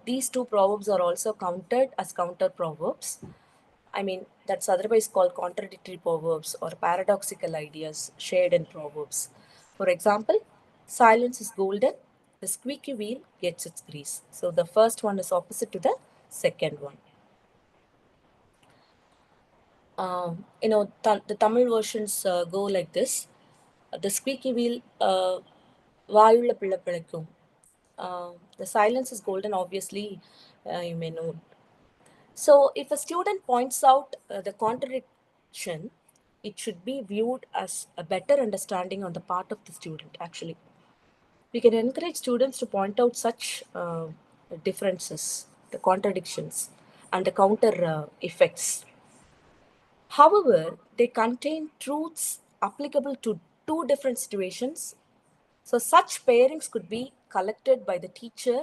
these two proverbs are also counted as counter proverbs. That's otherwise called contradictory proverbs or paradoxical ideas shared in proverbs. For example, silence is golden, the squeaky wheel gets its grease. So the first one is opposite to the second one. The Tamil versions go like this. The squeaky wheel, vaayulla pilla pilaikkum. The silence is golden, obviously, you may know. So if a student points out the contradiction, it should be viewed as a better understanding on the part of the student, actually. We can encourage students to point out such differences, the contradictions, and the counter effects. However, they contain truths applicable to two different situations. So such pairings could be collected by the teacher.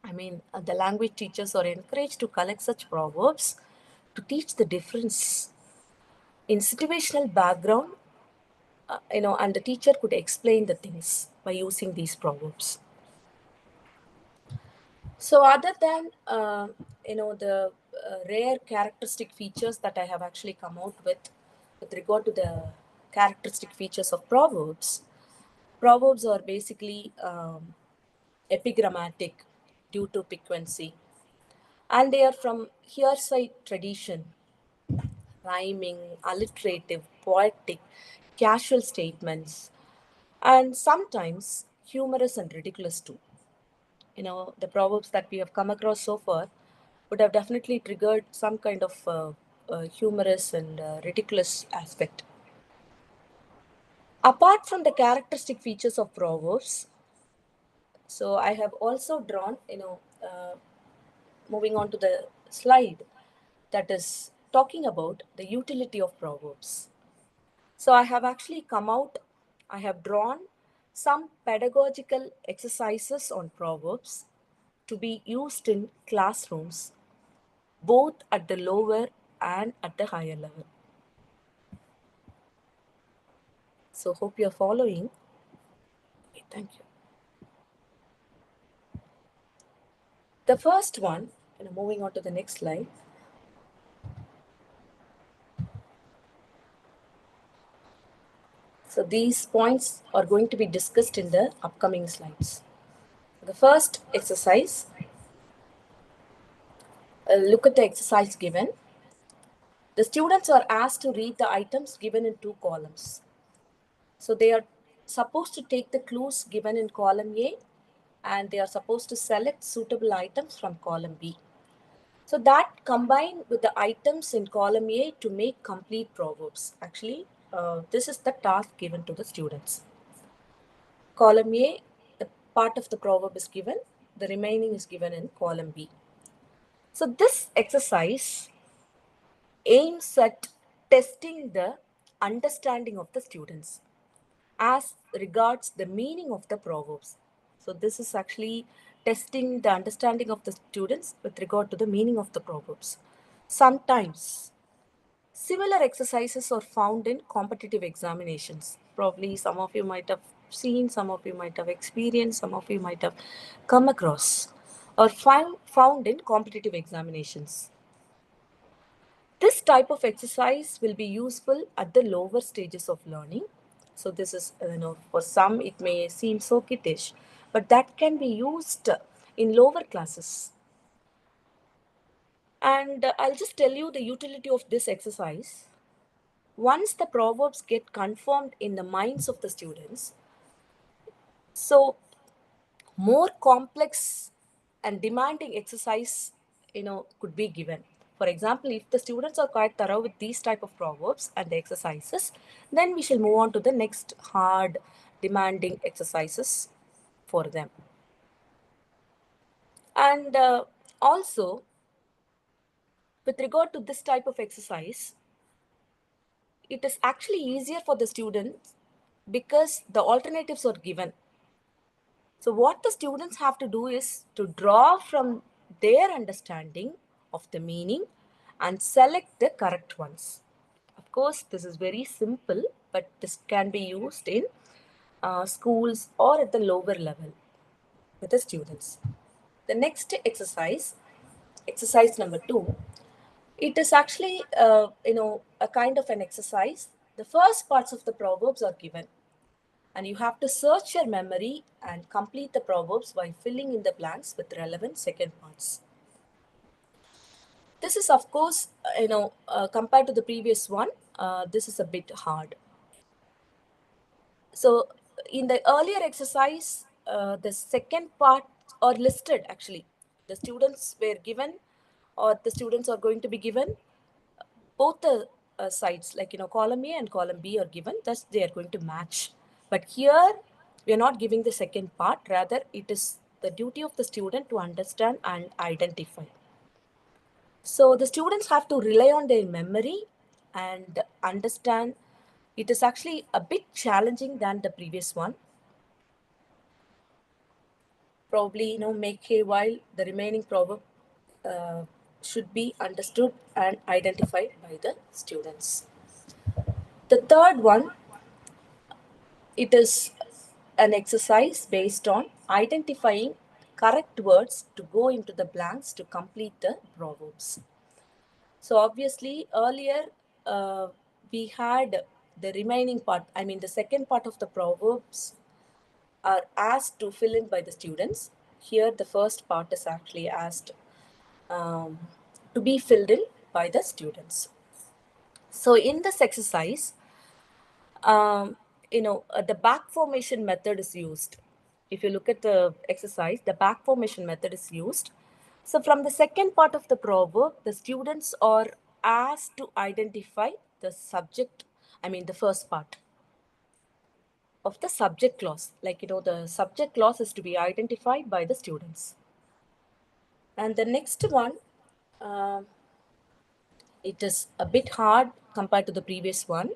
The language teachers are encouraged to collect such proverbs to teach the difference in situational background, and the teacher could explain the things by using these proverbs. So other than, the rare characteristic features that I have actually come out with regard to the characteristic features of proverbs, proverbs are basically epigrammatic due to piquancy, and they are from hearsay tradition, rhyming, alliterative, poetic, casual statements, and sometimes humorous and ridiculous too. The proverbs that we have come across so far would have definitely triggered some kind of humorous and ridiculous aspect. Apart from the characteristic features of proverbs, so I have also drawn, moving on to the slide, that is talking about the utility of proverbs. So I have actually I have drawn some pedagogical exercises on proverbs to be used in classrooms, both at the lower and at the higher level. So hope you're following. Okay, thank you. The first one, moving on to the next slide. So these points are going to be discussed in the upcoming slides. The first exercise, look at the exercise given. The students are asked to read the items given in 2 columns. So they are supposed to take the clues given in column A and they are supposed to select suitable items from column B. So that combined with the items in column A to make complete proverbs. Actually, this is the task given to the students. Column A, the part of the proverb is given, the remaining is given in column B. So this exercise aims at testing the understanding of the students as regards the meaning of the proverbs. So this is actually testing the understanding of the students with regard to the meaning of the proverbs. Sometimes similar exercises are found in competitive examinations. Probably some of you might have seen, some of you might have experienced, some of you might have come across or found in competitive examinations. This type of exercise will be useful at the lower stages of learning. So this is, for some it may seem so kiddish, but that can be used in lower classes. And I'll just tell you the utility of this exercise. Once the proverbs get confirmed in the minds of the students, so more complex and demanding exercise could be given. For example, if the students are quite thorough with these type of proverbs and the exercises, then we shall move on to the next hard demanding exercises for them. And also with regard to this type of exercise, it is actually easier for the students because the alternatives are given. So what the students have to do is to draw from their understanding of the meaning and select the correct ones. Of course, this is very simple, but this can be used in schools or at the lower level with the students. The next exercise, exercise number 2, it is actually, a kind of an exercise. The first parts of the proverbs are given. And you have to search your memory and complete the proverbs by filling in the blanks with relevant second parts. This is, of course, compared to the previous one, this is a bit hard. So in the earlier exercise, the second part are listed actually. The students were given or the students are going to be given both the sides, like column A and column B are given, thus they are going to match. But here we are not giving the second part, rather it is the duty of the student to understand and identify. So the students have to rely on their memory and understand. It is actually a bit challenging than the previous one. Probably make a while the remaining proverb should be understood and identified by the students. The third one, it is an exercise based on identifying correct words to go into the blanks to complete the proverbs. So obviously earlier we had the remaining part, the second part of the proverbs are asked to fill in by the students. Here the first part is actually asked to be filled in by the students. So in this exercise, the back formation method is used. If you look at the exercise, the back formation method is used. So from the second part of the proverb, the students are asked to identify the subject, the first part of the subject clause. The subject clause is to be identified by the students. And the next one, it is a bit hard compared to the previous one.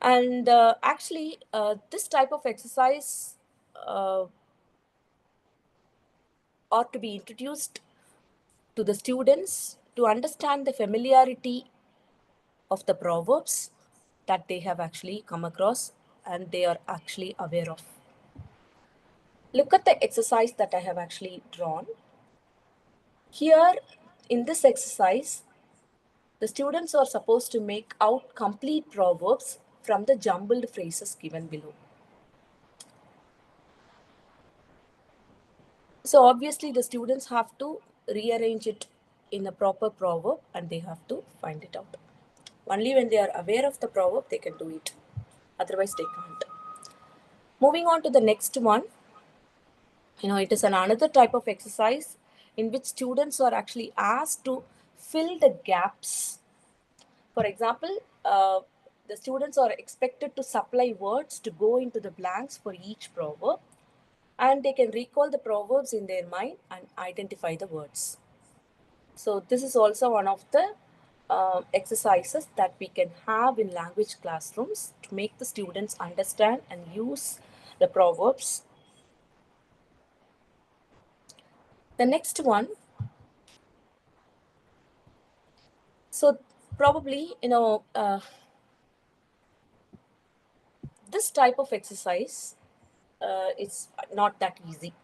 And actually, this type of exercise ought to be introduced to the students to understand the familiarity of the proverbs that they have actually come across and they are actually aware of. Look at the exercise that I have actually drawn. Here, in this exercise, the students are supposed to make out complete proverbs from the jumbled phrases given below. So obviously the students have to rearrange it in a proper proverb and they have to find it out. Only when they are aware of the proverb they can do it. Otherwise they can't. Moving on to the next one. It is another type of exercise in which students are actually asked to fill the gaps. For example, the students are expected to supply words to go into the blanks for each proverb, and they can recall the proverbs in their mind and identify the words. So this is also one of the exercises that we can have in language classrooms to make the students understand and use the proverbs. The next one, so probably, this type of exercise is not that easy.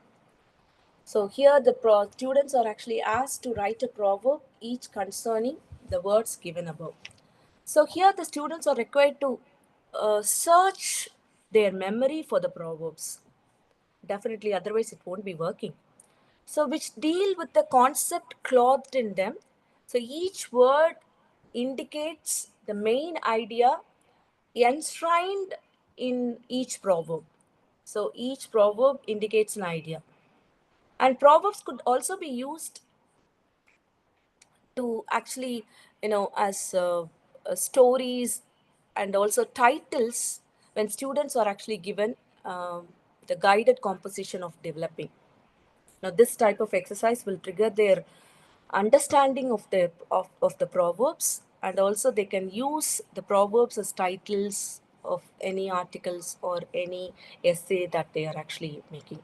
So here the students are actually asked to write a proverb each concerning the words given above. So here the students are required to search their memory for the proverbs. Definitely, otherwise it won't be working. So which deal with the concept clothed in them. So each word indicates the main idea enshrined in each proverb. So each proverb indicates an idea. And proverbs could also be used to actually, as stories and also titles when students are actually given the guided composition of developing. Now, this type of exercise will trigger their understanding of the proverbs, and also they can use the proverbs as titles of any articles or any essay that they are actually making.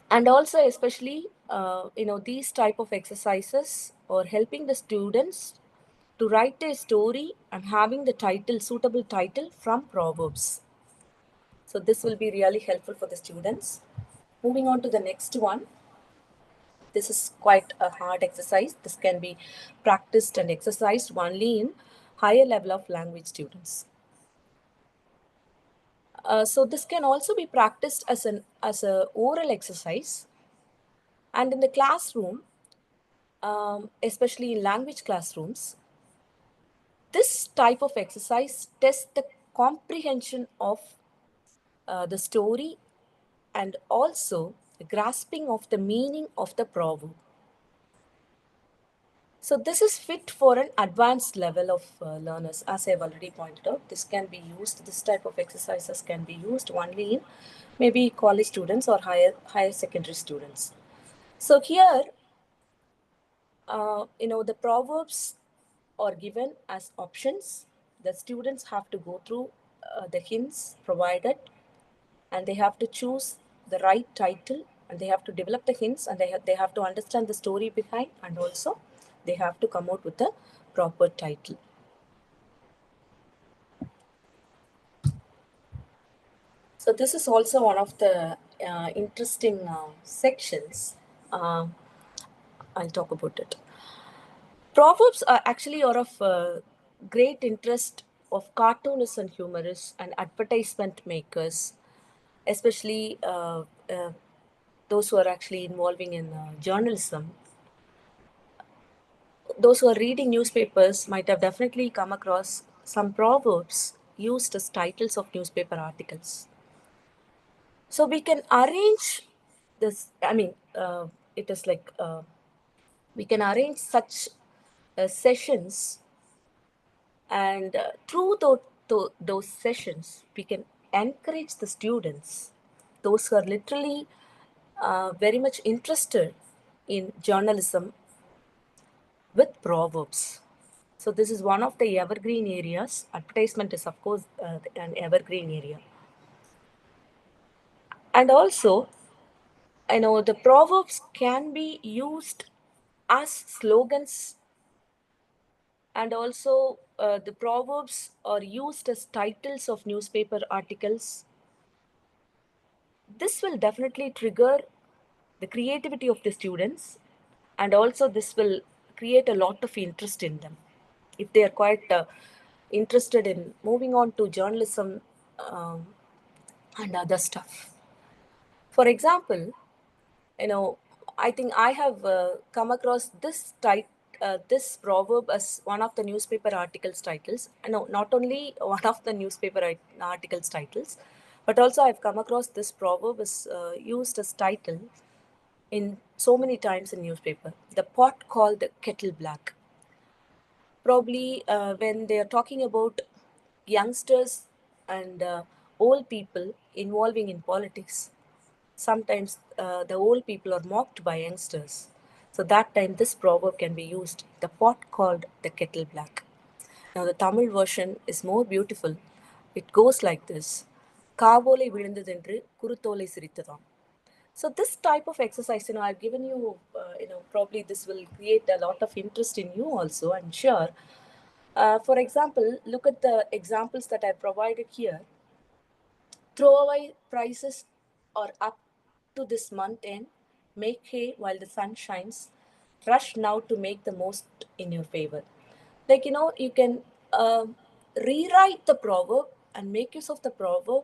And also especially these type of exercises are helping the students to write a story and having the title, suitable title from proverbs. So this will be really helpful for the students. Moving on to the next one. This is quite a hard exercise. This can be practiced and exercised only in higher level of language students. So this can also be practiced as an oral exercise. And in the classroom, especially in language classrooms, this type of exercise tests the comprehension of the story and also the grasping of the meaning of the proverb. So this is fit for an advanced level of learners. As I've already pointed out, this type of exercises can be used only in maybe college students or higher secondary students. So here, the proverbs are given as options. The students have to go through the hints provided, and they have to choose the right title, and they have to develop the hints, and they have to understand the story behind, and also they have to come out with a proper title. So this is also one of the interesting sections. I'll talk about it. Proverbs are actually of great interest of cartoonists and humorists and advertisement makers, especially those who are actually involving in journalism. Those who are reading newspapers might have definitely come across some proverbs used as titles of newspaper articles. So we can arrange this, it is like we can arrange such sessions, and through those sessions, we can encourage the students, those who are literally very much interested in journalism, with proverbs. So this is one of the evergreen areas. Advertisement is, of course, an evergreen area. And also, the proverbs can be used as slogans, and also the proverbs are used as titles of newspaper articles. This will definitely trigger the creativity of the students, and also this will create a lot of interest in them. if they are quite interested in moving on to journalism and other stuff. For example, I think I have come across this proverb as one of the newspaper articles titles. No, not only one of the newspaper articles titles, but also I've come across this proverb is used as title in so many times in newspaper. The pot called the kettle black. Probably when they are talking about youngsters and old people involving in politics, sometimes the old people are mocked by youngsters. So that time this proverb can be used. The pot called the kettle black. Now the Tamil version is more beautiful. It goes like this. காவோலை விழுந்ததென்று குருத்தோலை சிரித்ததாம். So this type of exercise, I've given you, probably this will create a lot of interest in you also, I'm sure. For example, look at the examples that I provided here. Throwaway prices are up to this month end. Make hay while the sun shines. Rush now to make the most in your favor. Like, you can rewrite the proverb and make use of the proverb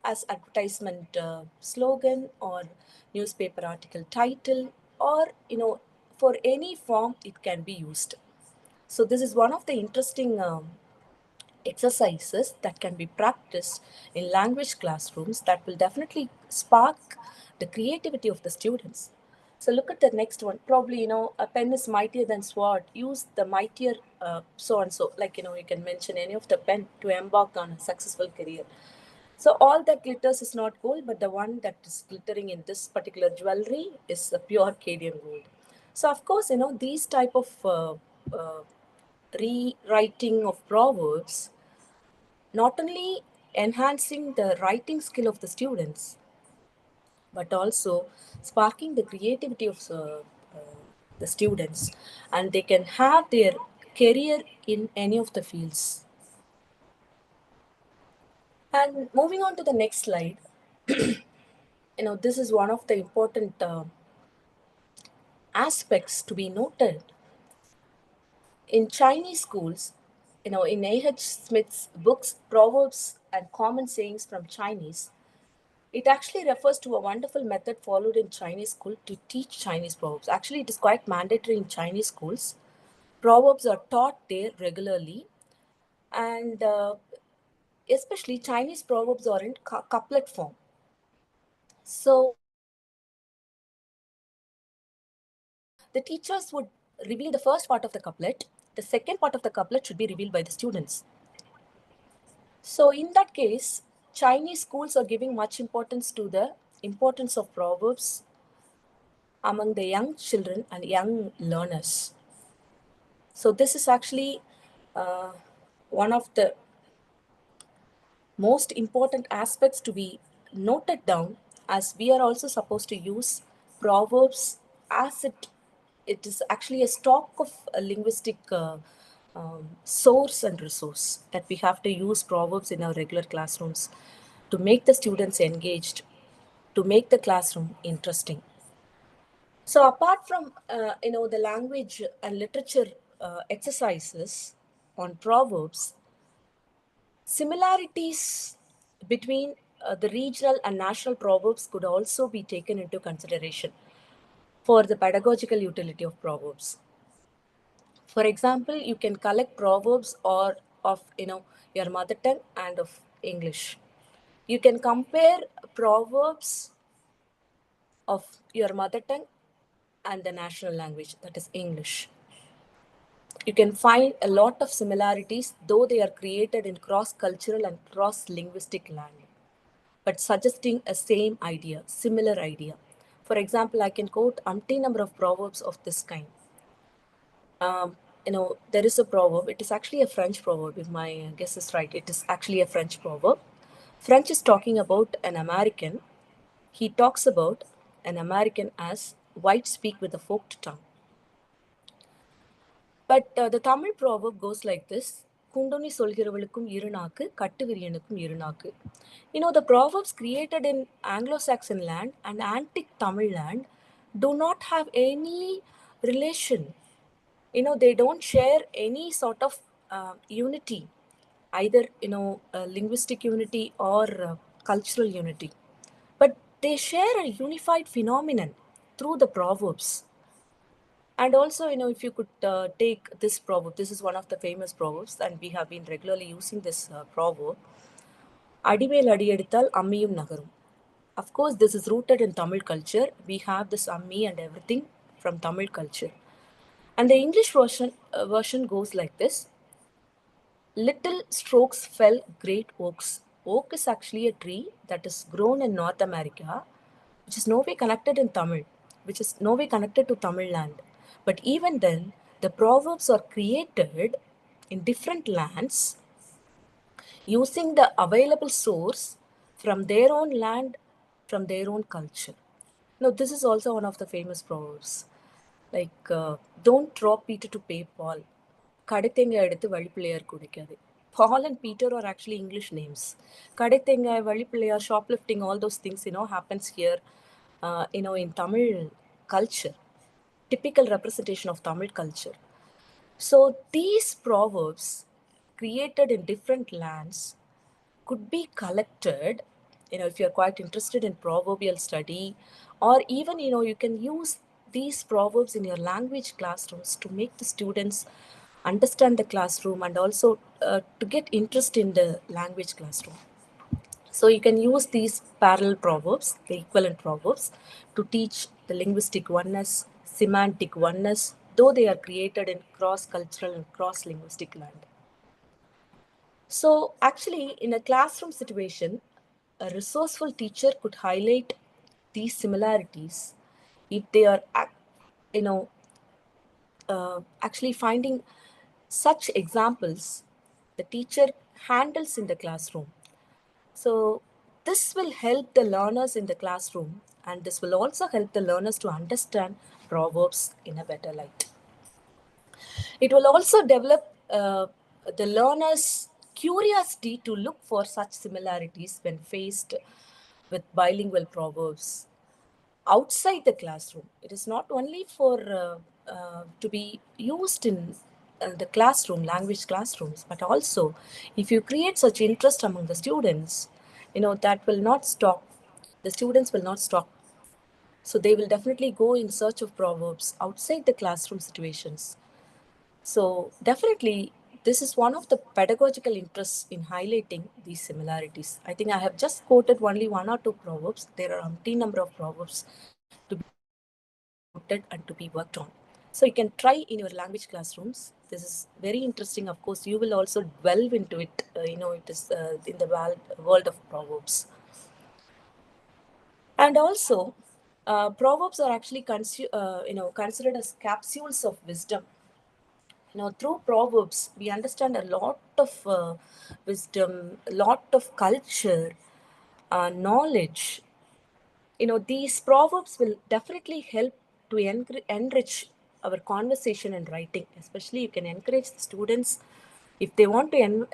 as advertisement slogan or newspaper article title, or, for any form it can be used. So this is one of the interesting exercises that can be practiced in language classrooms that will definitely spark the creativity of the students. So look at the next one. Probably, a pen is mightier than sword. Use the mightier so and so. Like, you can mention any of the pen to embark on a successful career. So all that glitters is not gold, but the one that is glittering in this particular jewelry is a pure Cadian gold. So of course, these type of rewriting of proverbs not only enhancing the writing skill of the students, but also sparking the creativity of the students, and they can have their career in any of the fields. And moving on to the next slide, this is one of the important aspects to be noted. In Chinese schools, in A.H. Smith's books, Proverbs and Common Sayings from Chinese, it actually refers to a wonderful method followed in Chinese school to teach Chinese proverbs. Actually, it is quite mandatory in Chinese schools. Proverbs are taught there regularly, and especially Chinese proverbs are in couplet form. So the teachers would reveal the first part of the couplet. The second part of the couplet should be revealed by the students. So in that case, Chinese schools are giving much importance to the importance of proverbs among the young children and young learners. So this is actually one of the most important aspects to be noted down, as we are also supposed to use proverbs as it is actually a stock of a linguistic source and resource, that we have to use proverbs in our regular classrooms to make the students engaged, to make the classroom interesting. So apart from the language and literature exercises on proverbs, similarities between the regional and national proverbs could also be taken into consideration for the pedagogical utility of proverbs. For example, you can collect proverbs or of your mother tongue and of English. You can compare proverbs of your mother tongue and the national language, that is English. You can find a lot of similarities, though they are created in cross-cultural and cross-linguistic language, but suggesting a same idea, similar idea. For example, I can quote umpteen number of proverbs of this kind. There is a proverb. It is actually a French proverb, if my guess is right. It is actually a French proverb. French is talking about an American. He talks about an American as white speak with a forked tongue. But the Tamil proverb goes like this. Kundoni solgiravalukkum irunakku, kattu viriyanukkum irunakku. The proverbs created in Anglo-Saxon land and antique Tamil land do not have any relation they don't share any sort of unity, either, linguistic unity or cultural unity. But they share a unified phenomenon through the proverbs. And also, if you could take this proverb, this is one of the famous proverbs, and we have been regularly using this proverb. Adimel adiyedithal ammiyum nagarum. Of course, this is rooted in Tamil culture. We have this ammi and everything from Tamil culture. And the English version goes like this. Little strokes fell great oaks. Oak is actually a tree that is grown in North America, which is no way connected in Tamil, which is no way connected to Tamil land. But even then, the proverbs are created in different lands using the available source from their own land, from their own culture. Now, this is also one of the famous proverbs. Like, don't draw Peter to pay Paul. Kadithenga eduthu valipilayar kudikadu. Paul and Peter are actually English names. Kadithenga, valipilayar, shoplifting, all those things, happens here, in Tamil culture. Typical representation of Tamil culture. So these proverbs created in different lands could be collected, if you're quite interested in proverbial study, or even, you can use these proverbs in your language classrooms to make the students understand the classroom and also to get interest in the language classroom. So you can use these parallel proverbs, the equivalent proverbs, to teach the linguistic oneness, semantic oneness, though they are created in cross-cultural and cross-linguistic land. So actually, in a classroom situation, a resourceful teacher could highlight these similarities if they are, actually finding such examples the teacher handles in the classroom. So this will help the learners in the classroom, and this will also help the learners to understand proverbs in a better light. It will also develop the learner's curiosity to look for such similarities when faced with bilingual proverbs outside the classroom. It is not only for to be used in the classroom, language classrooms, but also if you create such interest among the students, that will not stop. The students will not stop. So they will definitely go in search of proverbs outside the classroom situations. So definitely, this is one of the pedagogical interests in highlighting these similarities. I think I have just quoted only one or two proverbs. There are umpteen number of proverbs to be quoted and to be worked on. So you can try in your language classrooms. This is very interesting. Of course, you will also delve into it. It is in the world of proverbs. And also, proverbs are actually considered as capsules of wisdom. Through proverbs, we understand a lot of wisdom, a lot of culture, knowledge. These proverbs will definitely help to enrich our conversation and writing. Especially, you can encourage the students, if they want to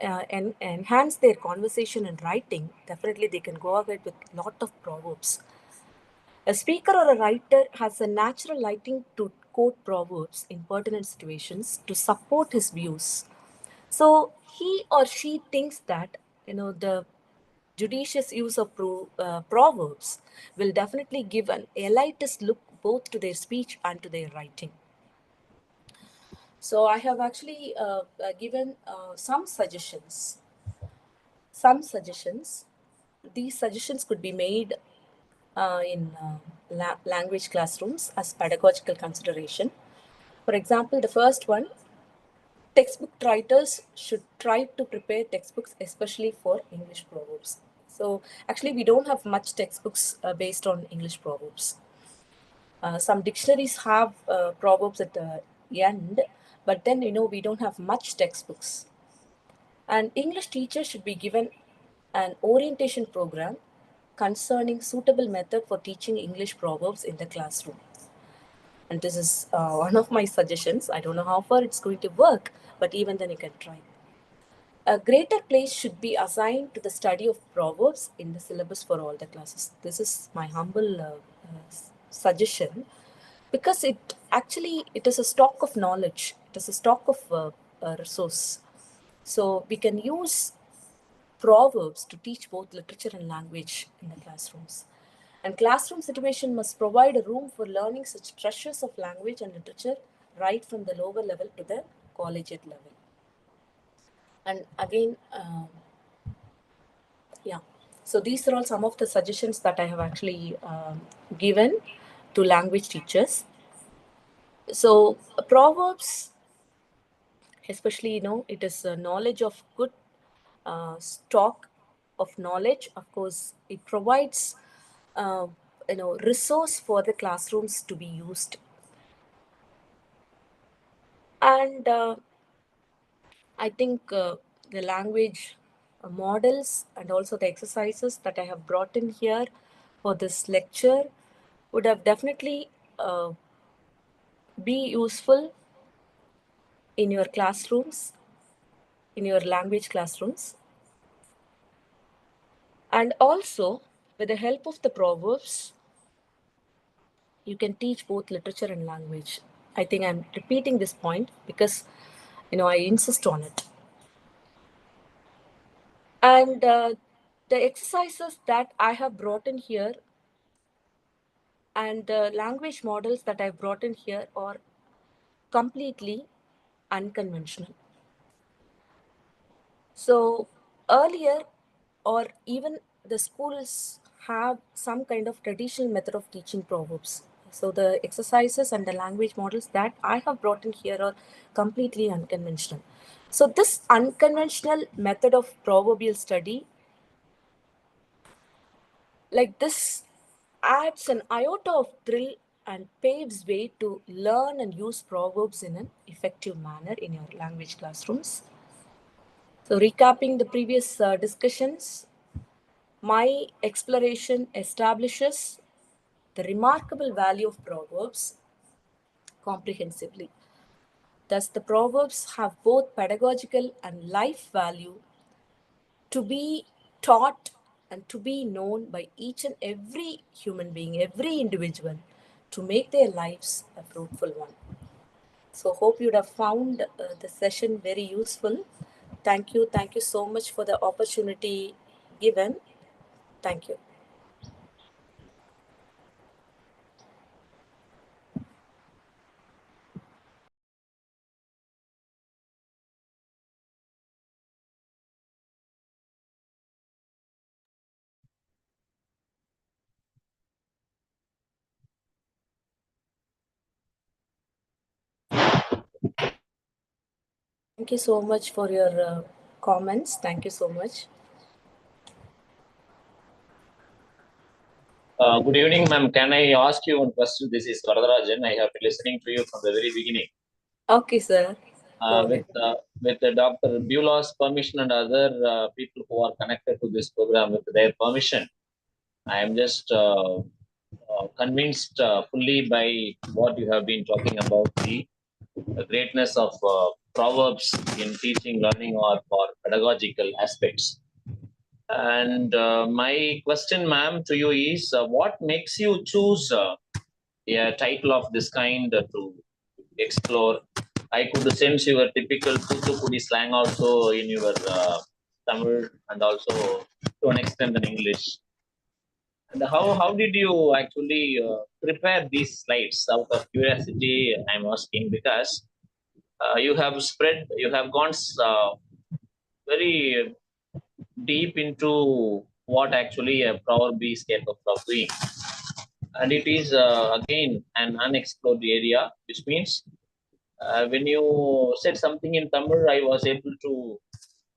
enhance their conversation and writing, definitely they can go ahead with a lot of proverbs. A speaker or a writer has a natural liking to quote proverbs in pertinent situations to support his views. So he or she thinks that the judicious use of proverbs will definitely give an elitist look both to their speech and to their writing. So I have actually given some suggestions. These suggestions could be made in language classrooms as pedagogical consideration. For example, the first one, textbook writers should try to prepare textbooks especially for English proverbs. So actually, we don't have much textbooks based on English proverbs. Some dictionaries have proverbs at the end, but then we don't have much textbooks. And English teachers should be given an orientation program concerning suitable method for teaching English proverbs in the classroom. And this is one of my suggestions. I don't know how far it's going to work, but even then you can try. A greater place should be assigned to the study of proverbs in the syllabus for all the classes. This is my humble suggestion, because it is a stock of knowledge. It is a stock of resource. So we can use proverbs to teach both literature and language in the classrooms. And classroom situation must provide a room for learning such treasures of language and literature right from the lower level to the collegiate level. And again, yeah. So these are all some of the suggestions that I have actually given to language teachers. So proverbs, especially, it is a knowledge of good stock of knowledge. Of course, it provides, resource for the classrooms to be used. And I think the language models and also the exercises that I have brought in here for this lecture would have definitely be useful in your classrooms, in your language classrooms. And also, with the help of the proverbs, you can teach both literature and language. I think I'm repeating this point because, I insist on it. And the exercises that I have brought in here and the language models that I've brought in here are completely unconventional. So earlier, or even the schools have some kind of traditional method of teaching proverbs. So the exercises and the language models that I have brought in here are completely unconventional. So this unconventional method of proverbial study, like this, adds an iota of thrill and paves way to learn and use proverbs in an effective manner in your language classrooms. So recapping the previous discussions, my exploration establishes the remarkable value of proverbs comprehensively. Thus, the proverbs have both pedagogical and life value to be taught and to be known by each and every human being, every individual, to make their lives a fruitful one. So hope you'd have found the session very useful. Thank you. Thank you so much for the opportunity given. Thank you. Thank you so much for your comments. Thank you so much. Good evening, ma'am. Can I ask you one question? This is Varadarajan. I have been listening to you from the very beginning. Okay, sir. With Dr. Beulah's permission and other people who are connected to this program with their permission, I am just convinced fully by what you have been talking about the greatness of proverbs in teaching, learning, or for pedagogical aspects. And my question, ma'am, to you is what makes you choose a title of this kind to explore? I could sense your typical Thoothukudi slang also in your Tamil and also to an extent in English. And how did you actually prepare these slides? Out of curiosity, I'm asking because you have gone very deep into what actually a proverb is capable of doing. And it is again an unexplored area, which means when you said something in Tamil, I was able to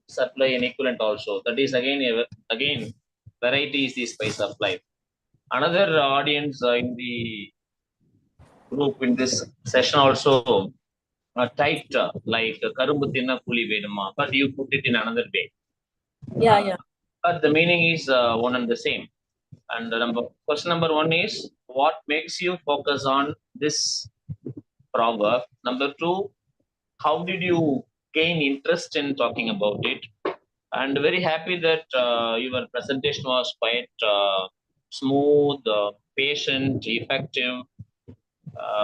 supply an equivalent also. That is again variety is the spice of life. Another audience in the group in this session also typed like Karumbu Tinna Kuli Vedama, but you put it in another way. Yeah. But the meaning is one and the same. And question number one is what makes you focus on this proverb? Number two, how did you gain interest in talking about it? And very happy that your presentation was quite smooth, patient, effective.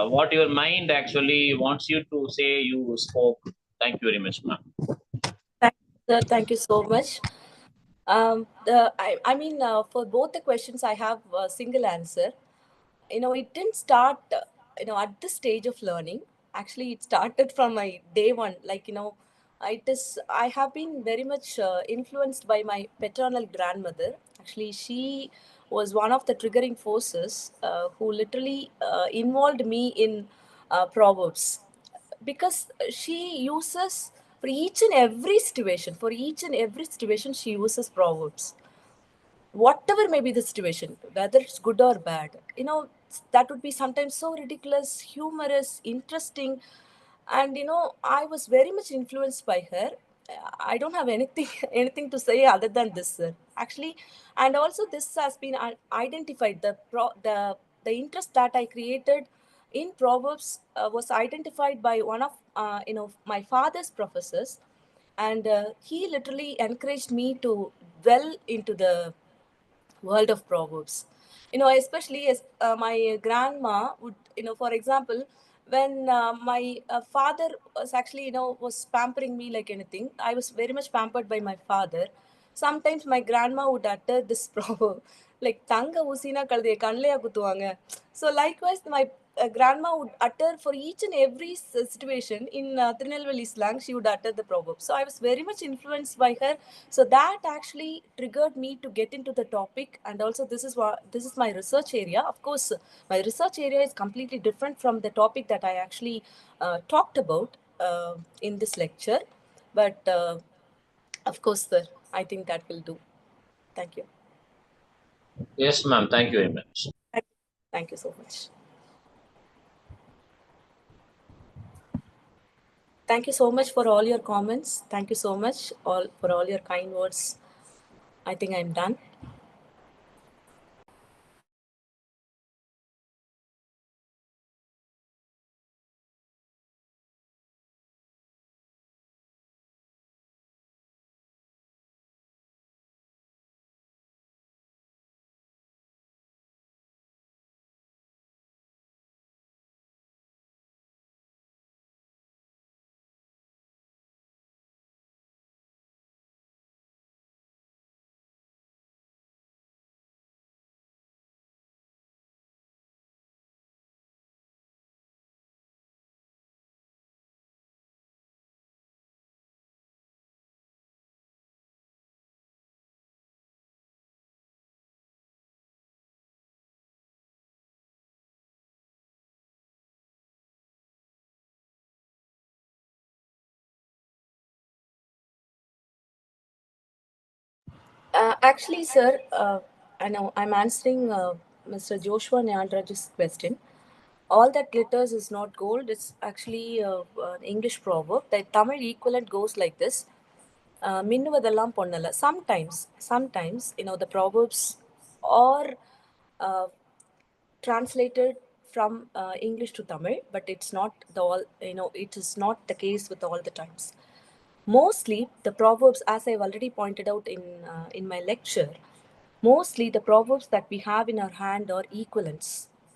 what your mind actually wants you to say, you spoke. Thank you very much, ma'am. Thank you, sir. Thank you so much. I mean, for both the questions, I have a single answer. It didn't start, at this stage of learning. Actually, it started from my day one. I have been very much influenced by my paternal grandmother. Actually, she was one of the triggering forces who literally involved me in Proverbs, because she uses for each and every situation, she uses Proverbs, whatever may be the situation, whether it's good or bad. That would be sometimes so ridiculous, humorous, interesting. And I was very much influenced by her. I don't have anything anything to say other than this, sir. Actually, and also this has been identified, the interest that I created in Proverbs was identified by one of my father's professors. And he literally encouraged me to dwell into the world of Proverbs. Especially as my grandma would, for example, when my father was actually, was pampering me like anything, I was very much pampered by my father. Sometimes my grandma would utter this proverb, like "Tanga usina kalde kanleya kutuanga." So likewise, my grandma would utter for each and every situation in Trinelveli slang. She would utter the proverb. So I was very much influenced by her. So that actually triggered me to get into the topic. And also, this is my research area. Of course, my research area is completely different from the topic that I actually talked about in this lecture. But of course, sir, I think that will do. Thank you. Yes, ma'am. Thank you very much. Thank you so much. Thank you so much for all your comments. Thank you so much for all your kind words. I think I'm done. Actually, sir, I know I'm answering Mr. Joshua Nyandraj's question. All that glitters is not gold. It's actually an English proverb. The Tamil equivalent goes like this: மின்னுவதெல்லாம் பொன்னல்ல. Sometimes, the proverbs are uh, translated from English to Tamil, but it's not the all. It is not the case with all the times. Mostly, the proverbs, as I've already pointed out in my lecture, mostly the proverbs that we have in our hand are equivalents,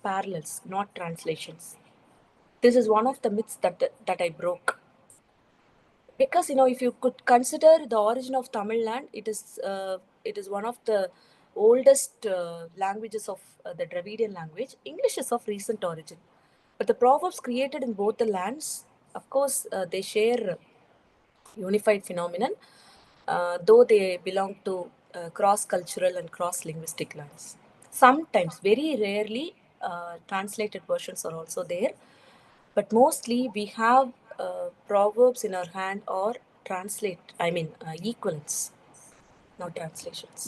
parallels, not translations. This is one of the myths that I broke. Because if you could consider the origin of Tamil land, it is one of the oldest languages of the Dravidian language. English is of recent origin, but the proverbs created in both the lands, of course, they share unified phenomenon, though they belong to cross-cultural and cross-linguistic lands. Sometimes, very rarely, translated versions are also there, but mostly we have proverbs in our hand or equivalents, not translations.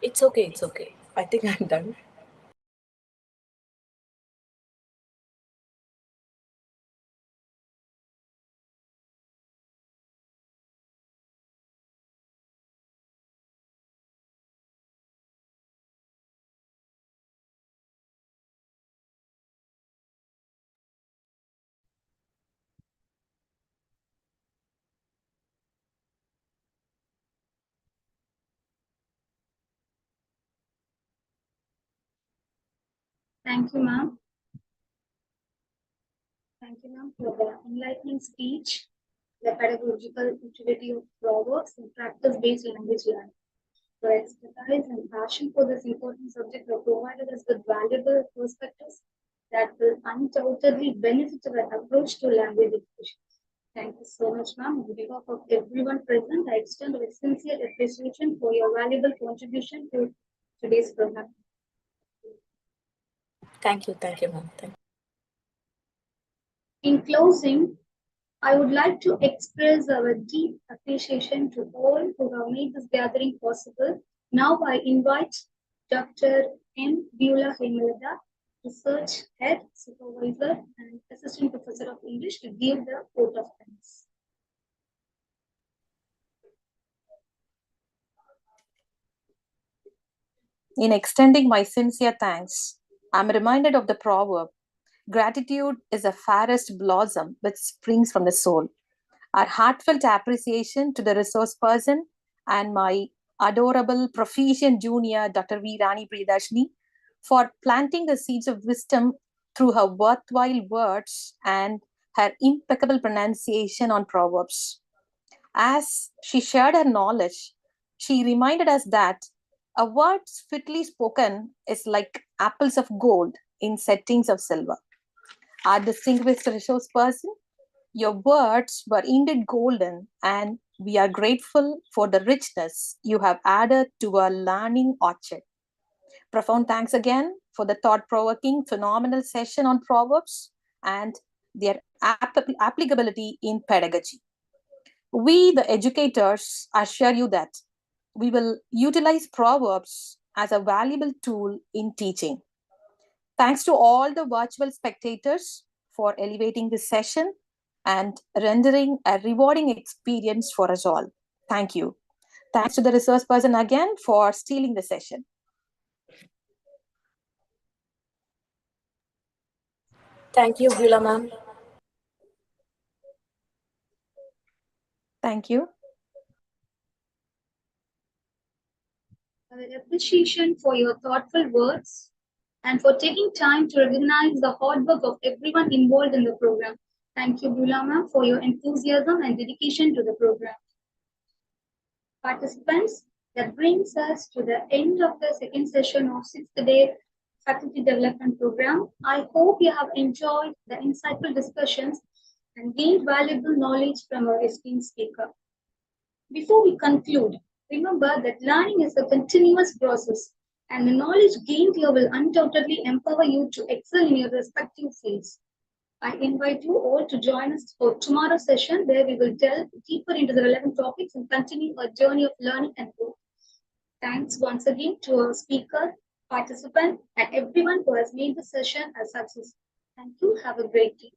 It's okay, it's okay. I think I'm done. Thank you, ma'am. Thank you, ma'am, for the enlightening speech, the pedagogical utility of proverbs and practice-based language learning. Your expertise and passion for this important subject have provided us with valuable perspectives that will undoubtedly benefit our approach to language education. Thank you so much, ma'am. On behalf of everyone present, I extend our sincere appreciation for your valuable contribution to today's program. Thank you, ma'am. Thank you. In closing, I would like to express our deep appreciation to all who have made this gathering possible. Now I invite Dr. M. Beulah Hemalada, Research Head, Supervisor, and Assistant Professor of English, to give the vote of thanks. In extending my sincere thanks, I'm reminded of the proverb, gratitude is the fairest blossom which springs from the soul. Our heartfelt appreciation to the resource person and my adorable proficient junior, Dr. V. Rani Priyadarshini, for planting the seeds of wisdom through her worthwhile words and her impeccable pronunciation on Proverbs. As she shared her knowledge, she reminded us that a word fitly spoken is like apples of gold in settings of silver. Our distinguished resource person, your words were indeed golden, and we are grateful for the richness you have added to our learning orchard. Profound thanks again for the thought-provoking, phenomenal session on Proverbs and their applicability in pedagogy. We, the educators, assure you that we will utilize Proverbs as a valuable tool in teaching. Thanks to all the virtual spectators for elevating this session and rendering a rewarding experience for us all. Thank you. Thanks to the resource person again for stealing the session. Thank you, Beulah ma'am. Thank you. Our appreciation for your thoughtful words and for taking time to recognize the hard work of everyone involved in the program. Thank you, Beulah ma'am, for your enthusiasm and dedication to the program. Participants, that brings us to the end of the second session of 6th day faculty development program. I hope you have enjoyed the insightful discussions and gained valuable knowledge from our esteemed speaker. Before we conclude, remember that learning is a continuous process, and the knowledge gained here will undoubtedly empower you to excel in your respective fields. I invite you all to join us for tomorrow's session, where we will delve deeper into the relevant topics and continue our journey of learning and growth. Thanks once again to our speaker, participant, and everyone who has made the session a success. Thank you. Have a great day.